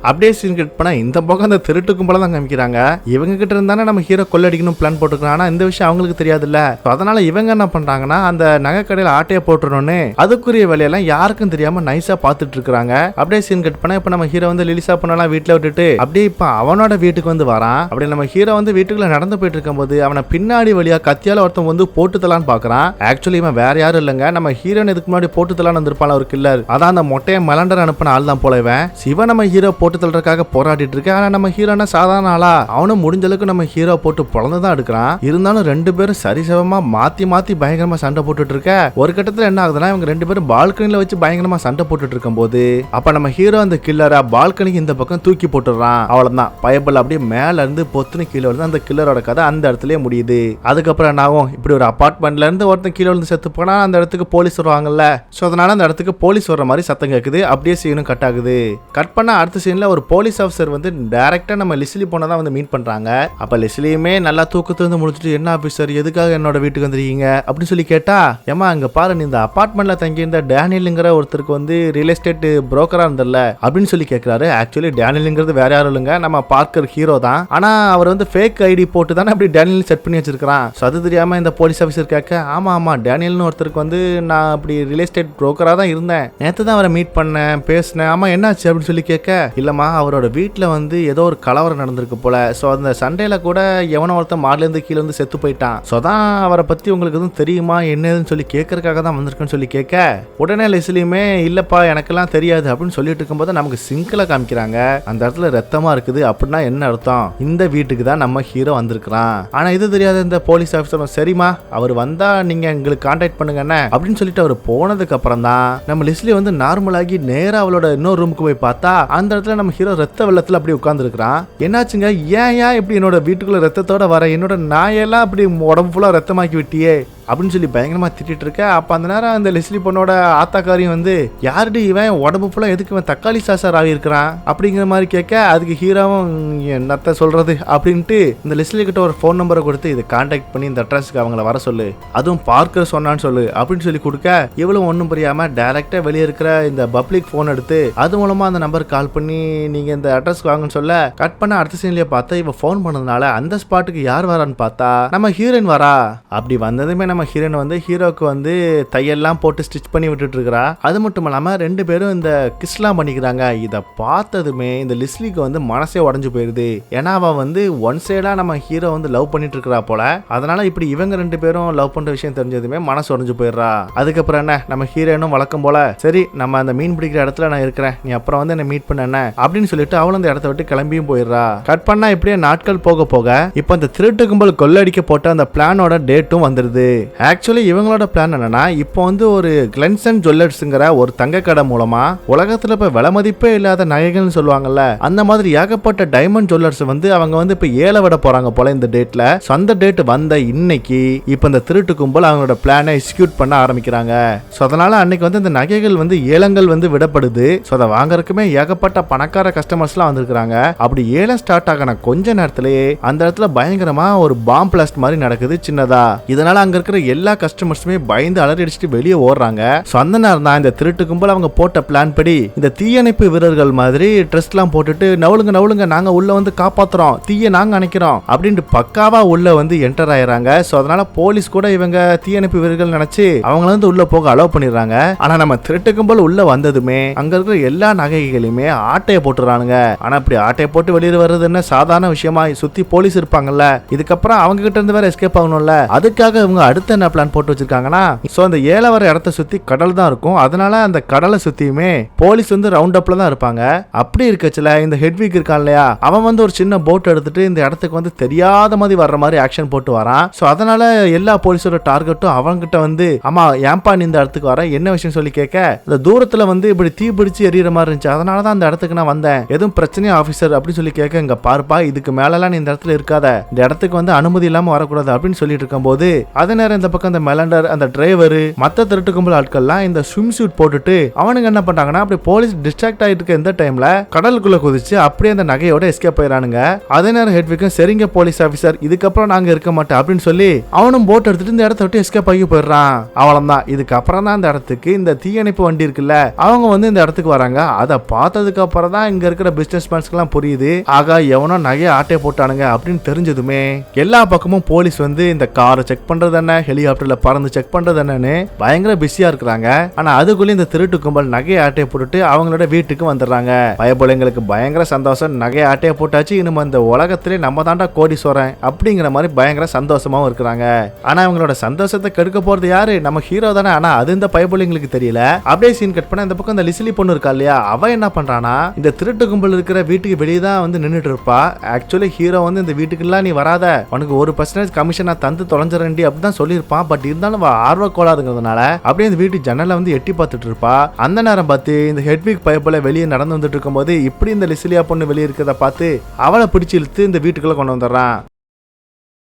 அப்படியே சீன் கட் பண்ணா இந்த பக்கம் அந்த திருட்டு கும்பலை தான் காமிக்கிறாங்க. இவங்க கிட்ட இருந்தானே நம்ம ஹீரோ கொள்ளடிக்கணும் பிளான் போட்டுருக்காங்க, ஆனா இந்த விஷயம் அவங்களுக்கு தெரியாதுல்ல. அதனால இவங்க என்ன பண்றாங்கன்னா, அந்த நகை கடையில ஆட்டையை போட்டுறோன்னு அதுக்குரிய வேலையெல்லாம் யாருக்கும் தெரியாம நைஸா பாத்துட்டு இருக்காங்க. அப்படியே சீன் கட் பண்ணா இப்ப நம்ம ஹீரோ வந்து லெலிசா பொண்ணெல்லாம் வீட்டுல விட்டுட்டு அப்படியே இப்ப அவனோட வீட்டுக்கு வந்து வரான். அப்படியே நம்ம ஹீரோ வந்து வீட்டுக்குள்ள நடந்து போயிட்டு இருக்கும் போது அவனை பின்னாடி வழியா கத்தியால ஒருத்தன் வந்து போட்டுத்தலான்னு பாக்குறான். ஆக்சுவலி இவன் வேற யாரும் இல்லைங்க, நம்ம ஹீரோன் இதுக்கு முன்னாடி போட்டுத்தலான்னு வந்திருப்பான் ஒரு கில்லர், அதான் அந்த மொட்டையை மலண்டர் அனுப்பின ஆள் தான் போல. இவன் சிவன் நம்ம ஹீரோ போட்டு தள்ளுறதுக்காக போராடிட்டு இருக்கு. ஆனா நம்ம ஹீரோனா சாதாரண ஆளா? அவனும் முடிஞ்ச அளவுக்கு நம்ம ஹீரோ போட்டு பொழந்துதான் எடுக்கிறான். இருந்தாலும் ரெண்டு பேரும் சரிசமமா மாத்தி மாத்தி பயங்கரமா சண்டை போட்டுட்டு இருக்க. ஒரு கட்டத்துல என்ன ஆகுதுன்னா இவங்க ரெண்டு பேரும் பால்கனில வச்சு பயங்கரமா சண்டை போட்டுட்டு இருக்கும் போது அப்ப நம்ம ஹீரோ அந்த கில்லரை பால்கனிக்கு இந்த பக்கம் தூக்கி போட்டுறான். அவ்வளவுதான், பயபல் அப்படியே மேல இருந்து பொத்துன்னு கீழே விழுந்து அந்த கில்லரோட கதை அந்த இடத்துலயே முடியுது. அதுக்கப்புறம் என்ன ஆகும், இப்படி ஒரு அபார்ட்மெண்ட்ல இருந்து ஒருத்தன் கீழே விழுந்து செத்து போனா அந்த இடத்துக்கு போலீஸ் வருவாங்கல்ல. சோ அதனால அந்த இடத்துக்கு போலீஸ் வர்ற மாதிரி சத்தம் கேக்குது. அப்படியே சீனும் கட் ஆகுது. கட் பண்ண அடுத்த சீன்ல ஒரு போலீஸ் ஆஃபீஸர் வந்து டைரக்டா நம்ம லெஸ்லி போனதான் வந்து மீட் பண்றாங்க. அப்ப லெஸ்லியுமே நல்லா தூக்கத்துல இருந்து முடிச்சுட்டு, என்ன ஆபீசர் எதுக்காக என்னோட வீட்டுக்கு வந்துருக்கீங்க அப்படின்னு சொல்லி கேட்டா, ஏமா அங்க பாரு நீ இந்த அபார்ட்மெண்ட்ல தங்கி இருந்த டேனியல்ங்கிற ஒருத்தருக்கு வந்து ரியல் எஸ்டேட் புரோக்கரா இருந்தல அப்படின்னு சொல்லி கேட்கிறாரு. ஆக்சுவலி டேனியல்ங்கிறது வேற யாரும் இல்லைங்க, நம்ம பார்க்கர் ஹீரோ தான். ஆனா அவர் வந்து ஃபேக் ஐடி போட்டு தானே அப்படி டேனியல் செட் பண்ணி வச்சிருக்கான். அது தெரியாம இந்த போலீஸ் ஆஃபீஸர் கேட்க, ஆமா ஆமா டேனியல்னு ஒருத்தருக்கு வந்து நான் அப்படி ரியல் எஸ்டேட் புரோக்கரா தான் இருந்தேன், நேத்து தான் அவரை மீட் பண்ணேன் பேசினேன், ஆமா என்னாச்சு அப்படின்னு சொல்லி கேட்க, இல்லம்மா அவரோட வீட்டுல வந்து ஏதோ ஒரு கலவரம் நடந்திருக்கு போல. சோ அந்த சண்டையில கூட எவனோ ஒருத்தன் மாடல இருந்து கீழே வந்து செத்து போயிட்டான். சோ தான் அவரை பத்தி உங்களுக்கு எதுவும் தெரியுமா என்னதுன்னு சொல்லி கேட்கறதுக்காக தான் வந்திருக்குன்னு சொல்லி கேட்க, உடனே லெஸ்லியுமே இல்லப்பா எனக்கெல்லாம் தெரியாது அப்படின்னு சொல்லிட்டு இருக்கும்போது நமக்கு சிங்கிள காமிக்கிறாங்க. அந்த இடத்துல ரத்தமா இருக்குது. அப்படின்னா என்ன அர்த்தம், இந்த வீட்டுக்கு தான் நம்ம ஹீரோ வந்திருக்கிறான். ஆனா இது தெரியாத இந்த போலீஸ் ஆஃபீஸர், சரிமா அவர் வந்தா நீங்க எங்களுக்கு கான்டாக்ட் பண்ணுங்க அப்படின்னு சொல்லிட்டு அவர் போனதுக்கு அப்புறம் தான் நம்ம லெஸ்லி வந்து நார்மலாகி நேரா அவளோட இன்னொரு ரூமுக்கு போய் பார்த்தா அந்த இடத்துல நம்ம ஹீரோ ரத்த வெள்ளத்துல அப்படி உட்கார்ந்து இருக்கிறான். என்னாச்சுங்க, ஏன் இப்படி என்னோட வீட்டுக்குள்ள ரத்தத்தோட வர, என்னோட நாயெல்லாம் அப்படி உடம்பு ஃபுல்லா ரத்தமாக்கி விட்டியே அப்படின்னு சொல்லி பயங்கரமா திட்டிட்டு இருக்க. அப்ப அந்த நேரம் அந்த லெஸ்லி பொண்ணோட ஆத்தாக்காரியும் வந்து, யாருடி இவன் உடம்பு ஃபுல்லா எதுக்கு இவன் தக்காளி சாசார் ஆகி இருக்கிறான் அப்படிங்கிற மாதிரி கேட்க, அதுக்கு ஹீரோவும் என்னத்த சொல்றது அப்படின்ட்டு இந்த லெஸ்லி கிட்ட ஒரு ஃபோன் நம்பரை கொடுத்து இதை கான்டாக்ட் பண்ணி இந்த அட்ரஸ்க்கு அவங்கள வர சொல்லு, அதுவும் பார்க்கர் சொன்னான்னு சொல்லு அப்படின்னு சொல்லி கொடுக்க, இவளும் ஒன்றும் புரியாம டைரக்டா வெளியே இருக்கிற இந்த பப்ளிக் போன் எடுத்து அது மூலமா அந்த நம்பருக்கு கால் பண்ணி நீங்க இந்த அட்ரஸ்க்கு வாங்கன்னு சொல்ல, கட் பண்ண அடுத்த சீன்லயே பார்த்தா இவ ஃபோன் பண்ணதுனால அந்த ஸ்பாட்டுக்கு யார் வரான்னு பார்த்தா நம்ம ஹீரோயின் வரா. அப்படி வந்ததுமே நம்ம ஹீரோயின் வந்து ஹீரோக்கு வந்து தையெல்லாம் போட்டு ஸ்டிச் பண்ணி விட்டுட்டு இருக்கா. அது மட்டும் இல்லாம ரெண்டு பேரும் இந்த கிஸ்லாம் பண்ணிக்கிறாங்க. இதை பார்த்ததுமே இந்த லெஸ்லிக்கு வந்து மனசே உடஞ்சு போயிருது. ஏன்னா அவ வந்து ஒன் சைடா நம்ம ஹீரோ வந்து லவ் பண்ணிட்டு இருக்கா போல. அதனால இப்படி இவங்க ரெண்டு பேரும் லவ் பண்ற விஷயம் தெரிஞ்சதுமே மனசு உடஞ்சு போயிடுறா. அதுக்கப்புறம் என்ன, நம்ம ஹீரோனும் வழக்கம் போல, சரி நம்ம அந்த மீன் பிடிக்கிற இடத்துல நான் இருக்கிறேன், நீ அப்புறம் வந்து என்ன மீட் பண்ண அப்படின்னு சொல்லிட்டு அவளும் அந்த இடத்த விட்டு கிளம்பியும் போயிடுறா. கட் பண்ணா இப்படியே நாட்கள் போக போக இப்ப அந்த திருட்டு கும்பல் கொள்ளடிக்க போட்ட அந்த பிளானோட டேட்டும் வந்துருது. ஆக்சுவலி இவங்களோட பிளான் என்னன்னா, இப்போ வந்து ஒரு கிளென்சன் ஜுவல்லர்ஸ்ங்கிற ஒரு தங்க கடை மூலமா உலகத்துல இப்ப விலை மதிப்பே இல்லாத நகைகள்னு சொல்லுவாங்கல்ல, அந்த மாதிரி ஏகப்பட்ட டைமண்ட் ஜுவல்லர்ஸ் வந்து அவங்க வந்து இப்ப ஏல விட போறாங்க போல இந்த டேட்ல. அந்த டேட் வந்த இன்னைக்கு இப்ப இந்த திருட்டு கும்பல் அவங்களோட பிளானை எக்ஸிக்யூட் பண்ண ஆரம்பிக்கிறாங்க. சோ அதனால அன்னைக்கு வந்து இந்த நகைகள் வந்து ஏலங்கள் வந்து விடப்படுது. சோ அதை வாங்குறதுக்குமே ஏகப்பட்ட பணக்கார கஸ்டமர்ஸ் எல்லாம் வந்திருக்காங்க. அப்படி ஏலம் ஸ்டார்ட் ஆகின கொஞ்ச நேரத்திலேயே அந்த இடத்துல பயங்கரமா ஒரு பாம் பிளாஸ்ட் மாதிரி நடக்குது சின்னதா. இதனால அங்க இருக்கிற எல்லா கஸ்டமர்ஸுமே பயந்து அலறி அடிச்சுட்டு வெளியே ஓடுறாங்க. சோ அந்த நேரம் தான் இந்த திருட்டு கும்பல் அவங்க போட்ட பிளான் படி இந்த தீயணைப்பு வீரர்கள் மாதிரி ட்ரெஸ் எல்லாம் போட்டுட்டு நவளுங்க நவளுங்க நாங்க உள்ள வந்து காப்பாத்துறோம், தீய நாங்க அணைக்கிறோம் அப்படின்ட்டு பக்காவா உள்ள வந்து என்டர் ஆயிராங்க. சோ அதனால போலீஸ் கூட இவங்க தீயணைப்பு வீரர்கள் நினைச்சு அவங்கள வந்து உள்ள போக அலோவ் பண்ணிடுறாங்க. ஆனா நம்ம திருட்டு கும்பல் உள்ள வந்ததுமே அங்க இருக்கிற எல்லா நகைகளையுமே ஆட்டையை போட்டுறானுங்க. ஆனா அப்படி ஆட்டையை போட்டு வெளியே வர்றது என்ன சாதாரண விஷயமா, சுத்தி போலீஸ் இருப்பாங்கல்ல, இதுக்கப்புறம் அவங்க கிட்ட இருந்து வேற எஸ்கேப் ஆகணும்ல. அதுக்காக இவங்க அடுத்த என்ன பிளான் போட்டு வச்சிருக்காங்கன்னா, சோ அந்த ஏல வர இடத்த சுத்தி கடல் தான் இருக்கும். அதனால அந்த கடலை சுத்தியுமே போலீஸ் வந்து ரவுண்ட் அப்ல தான் இருப்பாங்க. அப்படி இருக்கச்சுல இந்த ஹெட்விக் இருக்கான் இல்லையா, அவன் வந்து ஒரு சின்ன போட் எடுத்துட்டு இந்த இடத்துக்கு வந்து தெரியாத மாதிரி வர்ற மாதிரி ஆக்ஷன் போட்டு வரான். சோ அதனால எல்லா போலீஸோட டார்கெட்டும் அவங்கிட்ட வந்து, ஆமா ஏன்பா நீ இந்த இடத்துக்கு வர, என்ன விஷயம் சொல்லி கேட்க, இந்த தூரத்துல வந்து இப்படி தீ பிடிச்சு எரியற மாதிரி இருந்துச்சு, அதனால தான் அந்த இடத்துக்கு நான் வந்தேன், எதுவும் பிரச்சனையா ஆபீசர் அப்படின்னு சொல்லி கேட்க, இங்க பாருப்பா இதுக்கு மேலலாம் நீ இந்த இடத்துல இருக்காத, இந்த இடத்துக்கு வந்து அனுமதி இல்லாம வரக்கூடாது அப்படின்னு சொல்லிட்டு இருக்கும் போது அதே நேரம் இந்த பக்கம் அந்த மெலண்டர் அந்த டிரைவர் மத்த திருட்டு கும்பல் ஆட்கள்லாம் இந்த ஸ்விம் சூட் போட்டுட்டு அவனுங்க என்ன பண்றாங்கன்னா, அப்படி போலீஸ் டிஸ்ட்ராக்ட் ஆயிட்டு இருக்க இந்த டைம்ல கடலுக்குள்ள குதிச்சு அப்படியே அந்த நகையோட எஸ்கேப் ஆயிரானுங்க. அதே நேரம் ஹெட்விக்கும் சரிங்க போலீஸ் ஆபீசர் இதுக்கப்புறம் நாங்க இருக்க மாட்டோம் அப்படின்னு சொல்லி அவனும் போட் எடுத்துட்டு இந்த இடத்த விட்டு எஸ்கேப் ஆகி போயிடுறான். அவ்வளவுதான். இதுக்கப்புறம் தான் இந்த இடத்துக்கு இந்த தீயணைப்பு வண்டி இருக்குல்ல அவங்க வந்து இந்த இடத்துக்கு வராங்க. அதை பார்த்ததுக்கு அப்புறம் தான் இங்க இருக்கிற பிசினஸ் மேன்ஸ்க்கு புரியுது, ஆகா எவனோ நகையை ஆட்டையை போட்டானுங்க அப்படின்னு தெரிஞ்சதுமே எல்லா பக்கமும் போலீஸ் வந்து இந்த காரை செக் பண்றது என்ன, ஹெலிகாப்டர்ல பறந்து செக் பண்றது என்னன்னு பயங்கர பிஸியா இருக்கிறாங்க. ஆனா அதுக்குள்ள இந்த திருட்டு கும்பல் நகையை ஆட்டையை போட்டுட்டு அவங்களோட வீட்டுக்கு வந்துடுறாங்க. பயபோலங்களுக்கு பயங்கர சந்தோஷம், நகையை ஆட்டையை போட்டாச்சு, இன்னும் அந்த உலகத்திலே நம்ம தாண்டா கோடீஸ்வரன் அப்படிங்கிற மாதிரி பயங்கர சந்தோஷமாவும் இருக்கிறாங்க. ஆனா அவங்களோட சந்தோஷத்தை கெடுக்க போறது யாரு? நம்ம ஹீரோ தானே. ஆனா அது இந்த பயபோலங்களுக்கு தெரியல. அப்படியே சீன் கட் பண்ண இந்த பக்கம் இந்த லிசிலி பொண்ணு இருக்கா இல்லையா, அவ என்ன பண்றானா இந்த திருட்டு கும்பல் இருக்கிற வீட்டுக்கு வெளியே தான் வந்து நின்றுட்டு இருப்பா. ஆக்சுவலி ஹீரோ வந்து இந்த வீட்டுக்குலாம் நீ வராத, உனக்கு 1% கமிஷன் நான் தந்து தொலைஞ்சிரண்டி அப்படிதான் சொல்லியிருப்பான். பட் இருந்தாலும் ஆர்வ கோளாறுங்கிறதுனால அப்படியே இந்த வீட்டு ஜன்னல வந்து எட்டி பார்த்துட்டு இருப்பா. அந்த நேரம் பார்த்து இந்த ஹெட்விக் பயப்போல வெளியே நடந்து வந்துட்டு இருக்கும்போது இப்படி இந்த லிசிலியா பொண்ணு வெளியே இருக்கிறத பார்த்து அவளை பிடிச்சி இழுத்து இந்த வீட்டுக்குள்ள கொண்டு வந்துடுறான்.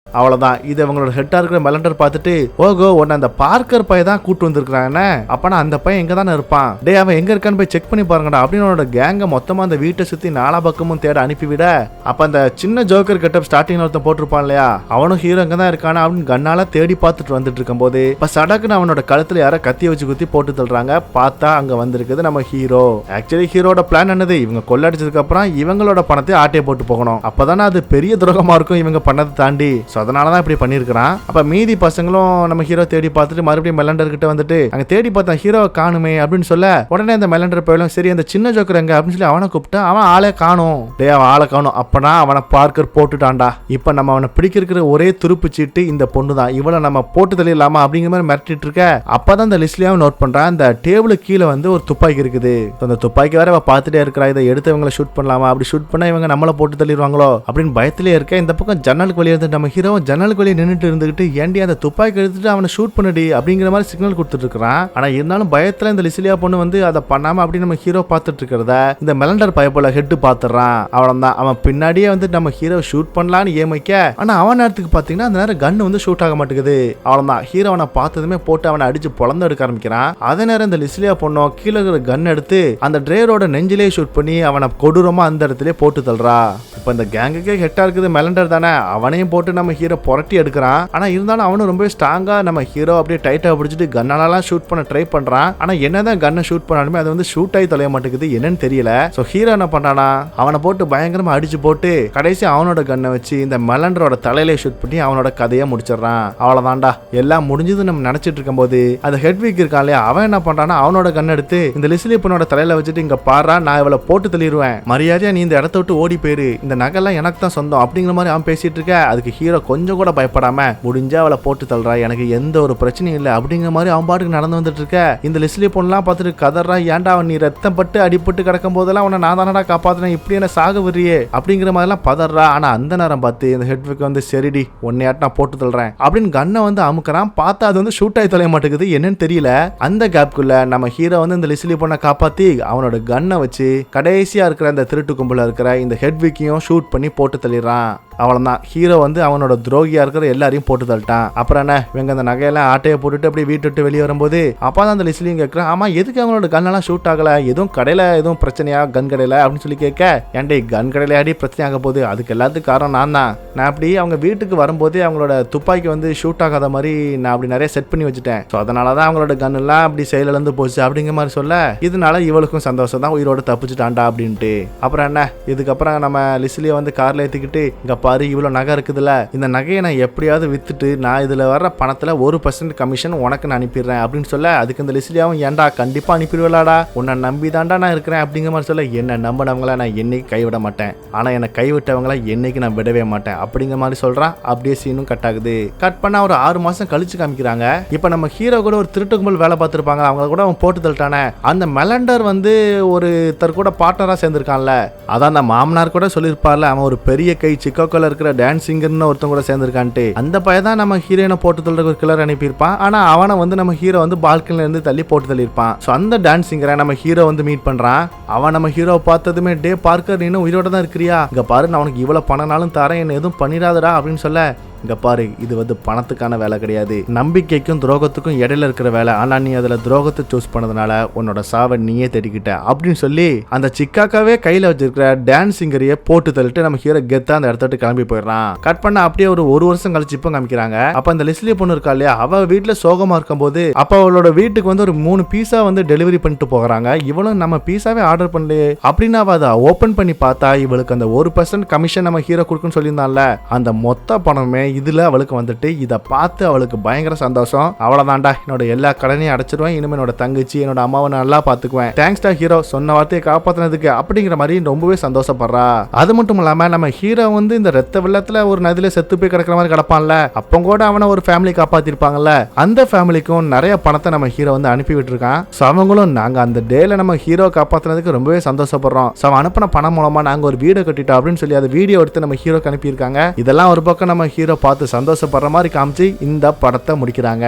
அவ்வளவுதான். இது அவங்களோட ஹெட்டா இருக்கிற மெலண்டர் பார்த்துட்டு, ஓகோ உன்னை அந்த பார்க்கர் பைய தான் கூட்டு வந்திருக்காங்க, அப்பனா அந்த பையன் எங்க தானே இருப்பான், டே அவன் எங்க இருக்கான்னு போய் செக் பண்ணி பாருங்கடா அப்படின்னு கேங்க மொத்தமா அந்த வீட்டை சுத்தி நாலா பக்கமும் தேட அனுப்பிவிட, அப்ப அந்த சின்ன ஜோக்கர் கெட்டப் ஸ்டார்டிங் ஒருத்தன் போட்டிருப்பான் இல்லையா, அவனும் ஹீரோ எங்க தான் இருக்கானா அப்படின்னு கண்ணால தேடி பார்த்துட்டு வந்துட்டு இருக்கும் போது இப்ப சடக்குன்னு அவனோட கழுத்துல யார கத்திய வச்சு குத்தி போட்டு தள்ளுறாங்க. பார்த்தா அங்க வந்திருக்குது நம்ம ஹீரோ. ஆக்சுவலி ஹீரோட பிளான் என்னது, இவங்க கொள்ளடிச்சதுக்கு அப்புறம் இவங்களோட பணத்தை ஆட்டையை போட்டு போகணும். அப்பதானே அது பெரிய துரோகமா இருக்கும் இவங்க பண்ணதை தாண்டி. அதனாலதான் இப்படி பண்ணிருக்கான். அப்ப மீதி பசங்களும் நம்ம ஹீரோ தேடி பார்த்துட்டு மறுபடியும் மெலண்டர் கிட்ட வந்துட்டு அங்க தேடி பார்த்தா ஹீரோவை காணுமே அப்படின்னு சொல்ல, உடனே அந்த மெலண்டர் போயிலும் சரி அந்த சின்ன ஜோக்கர் எங்க அப்படின்னு சொல்லி அவனை கூப்பிட்டா அவன் ஆளே காணும். டே அவன் ஆளை காணும். அப்பனா அவனை பார்க்கர் போட்டுட்டான்டா. இப்ப நம்ம அவனை பிடிக்கிற ஒரே துருப்பு சீட்டு இந்த பொண்ணு தான், இவளை நம்ம போட்டு தள்ளிடலாமா அப்படிங்கிற மாதிரி மிரட்டிட்டு இருக்க. அப்பதான் இந்த லிஸ்ட்லயாவும் நோட் பண்றான், இந்த டேபிளுக்கு கீழே வந்து ஒரு துப்பாக்கி இருக்குது. அந்த துப்பாக்கி வேற அவ பார்த்துட்டே இருக்கிறா, இதை எடுத்து இவங்களை ஷூட் பண்ணலாமா, அப்படி ஷூட் பண்ணா இவங்க நம்மளை போட்டு தள்ளிடுவாங்களோ அப்படின்னு பயத்திலே இருக்க. இந்த பக்கம் ஜன்னலுக்கு வெளியே இருந்து நம்ம ஹீரோ ஜன்னலுக்கு வெளியே நின்றுட்டு இருந்துகிட்டு ஏண்டி அந்த துப்பாக்கி எடுத்துட்டு அவனை ஷூட் பண்ணடி அப்படிங்கிற மாதிரி சிக்னல் கொடுத்துட்டு இருக்கான். ஆனா இருந்தாலும் பயத்துல இந்த லிசிலியா பொண்ணு வந்து அதை பண்ணாம அப்படி நம்ம ஹீரோ பார்த்துட்டு இருக்கிறத இந்த மெலண்டர் பயப்போல ஹெட் பாத்துறான். அவ்வளவுதான், அவன் பின்னாடியே வந்து நம்ம ஹீரோ ஷூட் பண்ணலான்னு ஏமைக்க, ஆனா அவன் நேரத்துக்கு பாத்தீங்கன்னா அந்த நேரம் கன் வந்து ஷூட் ஆக மாட்டேங்குது. அவ்வளவுதான், ஹீரோ அவனை பார்த்ததுமே போட்டு அவனை அடிச்சு பொழந்து எடுக்க ஆரம்பிக்கிறான். அதே நேரம் இந்த லிசிலியா பொண்ணும் கீழே இருக்கிற கன் எடுத்து அந்த டிரைவரோட நெஞ்சிலே ஷூட் பண்ணி அவனை கொடூரமா அந்த இடத்துல போட்டு தள்ளுறா. இப்ப இந்த கேங்குக்கே ஹெட்டா இருக்குது மெலண்டர் தானே, அவனையும் போட்டு நம்ம ஹீரோ புரட்டி எடுக்கிறான். ஆனா இருந்தாலும் அவனும் ரொம்ப ஸ்ட்ராங்கா நம்ம ஹீரோ அப்படியே டைட்டா பிடிச்சிட்டு கன்னாலாம் ஷூட் பண்ண ட்ரை பண்றான். ஆனா என்னதான் கன்னை ஷூட் பண்ணாலுமே அது வந்து ஷூட் ஆகி தொலைய மாட்டேங்குது, என்னன்னு தெரியல. சோ ஹீரோ என்ன பண்றானா அவனை போட்டு பயங்கரமா அடிச்சு போட்டு கடைசி அவனோட கன்னை வச்சு இந்த மெலண்டரோட தலையில ஷூட் பண்ணி அவனோட கதையை முடிச்சிடறான். அவ்வளவுதான்டா, எல்லாம் முடிஞ்சது நம்ம நினைச்சிட்டு இருக்கும் போது அந்த ஹெட்விக் இருக்கான் இல்லையா, அவன் என்ன பண்றானா அவனோட கன் எடுத்து இந்த லிசிலி பொண்ணோட தலையில வச்சுட்டு, இங்க பாரா நான் இவளை போட்டு தள்ளிடுவேன், மரியாதையா நீ இந்த இடத்த விட்டு ஓடி போயிரு, இந்த நகைலாம் எனக்கு தான் சொந்தம் அப்படிங்கிற மாதிரி அவன் பேசிட்டு இருக்க. அதுக்கு ஹீரோ கொஞ்சம் கூட பயப்படாம முடிஞ்சா அவளை போட்டு தள்ளுறா, எனக்கு எந்த ஒரு பிரச்சனையும் இல்லை அப்படிங்கிற மாதிரி அவன் பாட்டுக்கு நடந்து வந்துட்டு இருக்க. இந்த லிஸ்ட்லி பொண்ணெல்லாம் பார்த்துட்டு கதறா, ஏன்டா அவன் நீ ரத்தம் பட்டு அடிப்பட்டு கிடக்கும் போதெல்லாம் அவனை நான் தானடா காப்பாத்தினேன், இப்படி என்ன சாக விடுறியே அப்படிங்கிற மாதிரிலாம் பதறா. ஆனா அந்த நேரம் பார்த்து இந்த ஹெட்விக் வந்து சரிடி உன்னையாட்டு நான் போட்டு தள்ளுறேன் அப்படின்னு கண்ணை வந்து அமுக்கிறான். பார்த்தா அது வந்து ஷூட் ஆகி தொலைய மாட்டேங்குது, என்னன்னு தெரியல. அந்த கேப்குள்ள நம்ம ஹீரோ வந்து இந்த லிஸ்ட்லி பொண்ணை காப்பாத்தி அவனோட கண்ணை வச்சு கடைசியா இருக்கிற அந்த திருட்டு கும்பல இருக்கிற இந்த ஹெட்விக்கையும் ஷூட் பண்ணி போட்டு தள்ளிடுறான். அவ்வளவுதான், ஹீரோ வந்து அவனோட துரோகியா இருக்கிற எல்லாரையும் போட்டு தள்ளிட்டான். அப்புறம் என்ன இவங்க அந்த நகையெல்லாம் ஆட்டையை போட்டுட்டு அப்படியே வீட்டு விட்டு வெளியே வரும்போது அப்பதான் அந்த லிஸ்ட்லயும் கேட்கறான், ஆமா எதுக்கு அவங்களோட கண்ணெல்லாம் ஷூட் ஆகல, எதுவும் கடையில எதுவும் பிரச்சனையா கன் கடையில அப்படின்னு சொல்லி கேட்க, ஏன்டே கன் கடையில ஆடி பிரச்சனை ஆக போகுது, அதுக்கு எல்லாத்துக்கும் காரணம் நான் தான். நான் அப்படி அவங்க வீட்டுக்கு வரும்போதே அவங்களோட துப்பாக்கி வந்து ஷூட் ஆகாத மாதிரி நான் அப்படி நிறைய செட் பண்ணி வச்சுட்டேன், ஸோ அதனாலதான் அவங்களோட கன் எல்லாம் அப்படி செயலிழந்து போச்சு அப்படிங்கிற மாதிரி சொல்ல, இதனால இவளுக்கும் சந்தோஷம் தான், உயிரோட தப்பிச்சுட்டான்டா அப்படின்ட்டு. அப்புறம் என்ன இதுக்கப்புறம் நம்ம லிஸ்ட்லியை வந்து கார்ல ஏத்திக்கிட்டு, இங்க பாரு இவ்வளவு நகை இருக்குதுல்ல, இந்த நகையை நான் எப்படியாவது வித்துட்டு நான் இதுல வர்ற பணத்துல 1% கமிஷன் உனக்கு நான் அனுப்பிடுறேன் அப்படின்னு சொல்ல, அதுக்கு இந்த லிஸ்ட்லியாவும் ஏன்டா கண்டிப்பா அனுப்பிடுவலாடா, உன்னை நம்பி தாண்டா நான் இருக்கிறேன் அப்படிங்கிற மாதிரி சொல்ல, என்ன நம்பினவங்கள நான் என்னைக்கு கைவிட மாட்டேன், ஆனா என்னை கைவிட்டவங்கள என்னைக்கு நான் விடவே மாட்டேன் அப்படிங்கிற மாதிரி சொல்றான். அப்படியே சீனும் கட் ஆகுது. கட் பண்ணா ஒரு 6 மாசம் கழிச்சு காமிக்கிறாங்க. இப்ப நம்ம ஹீரோ கூட ஒரு திருட்டு கும்பல் வேலை பார்த்திருப்பாங்க, அவங்க கூட அவன் போட்டு தள்ளிட்டானே, அந்த மெலண்டர் வந்து ஒரு கூட பார்ட்னரா சேர்ந்திருக்கான்ல, அதான் அந்த மாமனார் கூட சொல்லியிருப்பார்ல, அவன் ஒரு பெரிய கை சிக்காகோல இருக்கிற டான்சிங்கர்னு ஒருத்தன் கூட சேர்ந்திருக்கான்ட்டு, அந்த பையன் தான் நம்ம ஹீரோனை போட்டு தள்ளுற ஒரு கிளர் அனுப்பியிருப்பான். ஆனா அவனை வந்து நம்ம ஹீரோ வந்து பால்கனில இருந்து தள்ளி போட்டு தள்ளியிருப்பான். ஸோ அந்த டான்சிங்கரை நம்ம ஹீரோ வந்து மீட் பண்றான். அவன் நம்ம ஹீரோ பார்த்ததுமே, டே பார்க்கர் நீ உயிரோட தான் இருக்கிறியா, இங்க பாரு நான் உனக்கு இவ்வளவு பணனாலும் தரேன், என்ன எதுவும் பண்ணிடாதடா அப்படின்னு சொல்ல, இங்க பாரு இது வந்து பணத்துக்கான வேலை கிடையாது, நம்பிக்கைக்கும் துரோகத்துக்கும் இடையில இருக்கிற வேலை, ஆனா நீ அதுல துரோகத்தை சூஸ் பண்ணதுனால உன்னோட சாவை நீயே தேடிக்கிட்ட அப்படின்னு சொல்லி அந்த சிக்காக்காவே கையில வச்சிருக்கிற டான்சிங்கரையே போட்டு தள்ளிட்டு நம்ம ஹீரோ கெத்தா அந்த இடத்த கிளம்பி போயிடுறான். கட் பண்ண அப்படியே ஒரு வருஷம் கழிச்சு இப்போ காமிக்கிறாங்க. அப்ப அந்த லிஸ்ட்லி பொண்ணு இருக்கா இல்லையா, அவ வீட்டுல சோகமா இருக்கும் போது அப்ப அவளோட வீட்டுக்கு வந்து ஒரு 3 பீஸா வந்து டெலிவரி பண்ணிட்டு போகிறாங்க. இவளும் நம்ம பீஸாவே ஆர்டர் பண்ணல அப்படின்னா அதை ஓபன் பண்ணி பார்த்தா இவளுக்கு அந்த 1% கமிஷன் நம்ம ஹீரோ கொடுக்குன்னு சொல்லியிருந்தான்ல, அந்த மொத்த பணமே இதுல அவளுக்கு வந்துட்டு இதை பார்த்து அவளுக்கு பயங்கர சந்தோஷம். அவ்வளவுதான்டா, என்னோட எல்லா கடனையும் அடைச்சிருவேன், இனிமே என்னோட தங்கச்சி என்னோட அம்மாவை நல்லா பாத்துக்குவேன், தேங்க்ஸ்டா ஹீரோ, சொன்ன வார்த்தையை காப்பாத்தினதுக்கு அப்படிங்கிற மாதிரி ரொம்பவே சந்தோஷப்படுறா. அது மட்டும் இல்லாம நம்ம ஹீரோ வந்து இந்த ரத்த வெள்ளத்துல ஒரு நதியில செத்து போய் கிடக்கிற மாதிரி கிடப்பான்ல, அப்போ கூட அவனை ஒரு ஃபேமிலி காப்பாத்திருப்பாங்கல்ல, அந்த ஃபேமிலிக்கும் நிறைய பணத்தை நம்ம ஹீரோ வந்து அனுப்பி விட்டுருக்கான். அவங்களும் நாங்க அந்த டேல நம்ம ஹீரோ காப்பாத்தினதுக்கு ரொம்பவே சந்தோஷப்படுறோம், அவன் அனுப்பின பணம் மூலமா நாங்க ஒரு வீடியோ கட்டிட்டோம் அப்படின்னு சொல்லி அந்த வீடியோ எடுத்து நம்ம ஹீரோக்கு அனுப்பியிருக்காங்க. இதெல்லாம் ஒரு பக்கம் நம்ம ஹீரோ பார்த்து சந்தோஷப்படுற மாதிரி காமிச்சு இந்த படத்தை முடிக்கிறாங்க.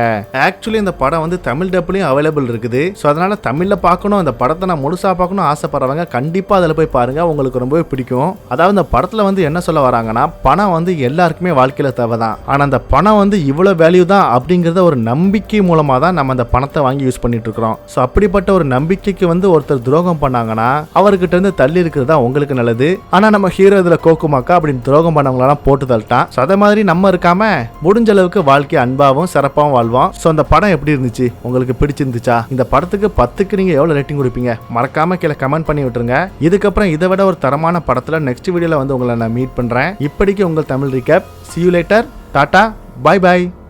ஆக்சுவலி இந்த படம் வந்து தமிழ் டப்லயும் அவைலபிள் இருக்குது. ஸோ அதனால தமிழ்ல பார்க்கணும், இந்த படத்தை நான் முழுசா பார்க்கணும் ஆசைப்படுறவங்க கண்டிப்பா அதில் போய் பாருங்க, உங்களுக்கு ரொம்பவே பிடிக்கும். அதாவது இந்த படத்துல வந்து என்ன சொல்ல வராங்கன்னா, பணம் வந்து எல்லாருக்குமே வாழ்க்கையில தேவைதான், ஆனா அந்த பணம் வந்து இவ்வளவு வேல்யூ தான் அப்படிங்கறத ஒரு நம்பிக்கை மூலமா தான் நம்ம அந்த பணத்தை வாங்கி யூஸ் பண்ணிட்டு இருக்கிறோம். ஸோ அப்படிப்பட்ட ஒரு நம்பிக்கைக்கு வந்து ஒருத்தர் துரோகம் பண்ணாங்கன்னா அவர்கிட்ட இருந்து தள்ளி இருக்கிறது தான் உங்களுக்கு நல்லது. ஆனா நம்ம ஹீரோ இதுல கோக்குமாக்கா அப்படின்னு துரோகம் பண்ணவங்களெல்லாம் போட்டு தள்ளிட்டான். ஸோ அதே மாதிரி நம்ம இருக்காம முடிஞ்ச அளவுக்கு வாழ்க்கை அன்பாவும் சிறப்பாகவும் வாழ்வோம். ஸோ அந்த படம் எப்படி இருந்துச்சு, உங்களுக்கு பிடிச்சிருந்துச்சா? இந்த படத்துக்கு 10க்கு நீங்க எவ்வளவு ரேட்டிங் கொடுப்பீங்க? மறக்காம கீழே கமெண்ட் பண்ணி விட்டுருங்க. இதுக்கப்புறம் இதை விட ஒரு தரமான படத்துல நெக்ஸ்ட் வீடியோல வந்து உங்களை நான் மீட் பண்றேன். இப்படிக்கு உங்கள் Tamil recap. See you later. Tata, bye by.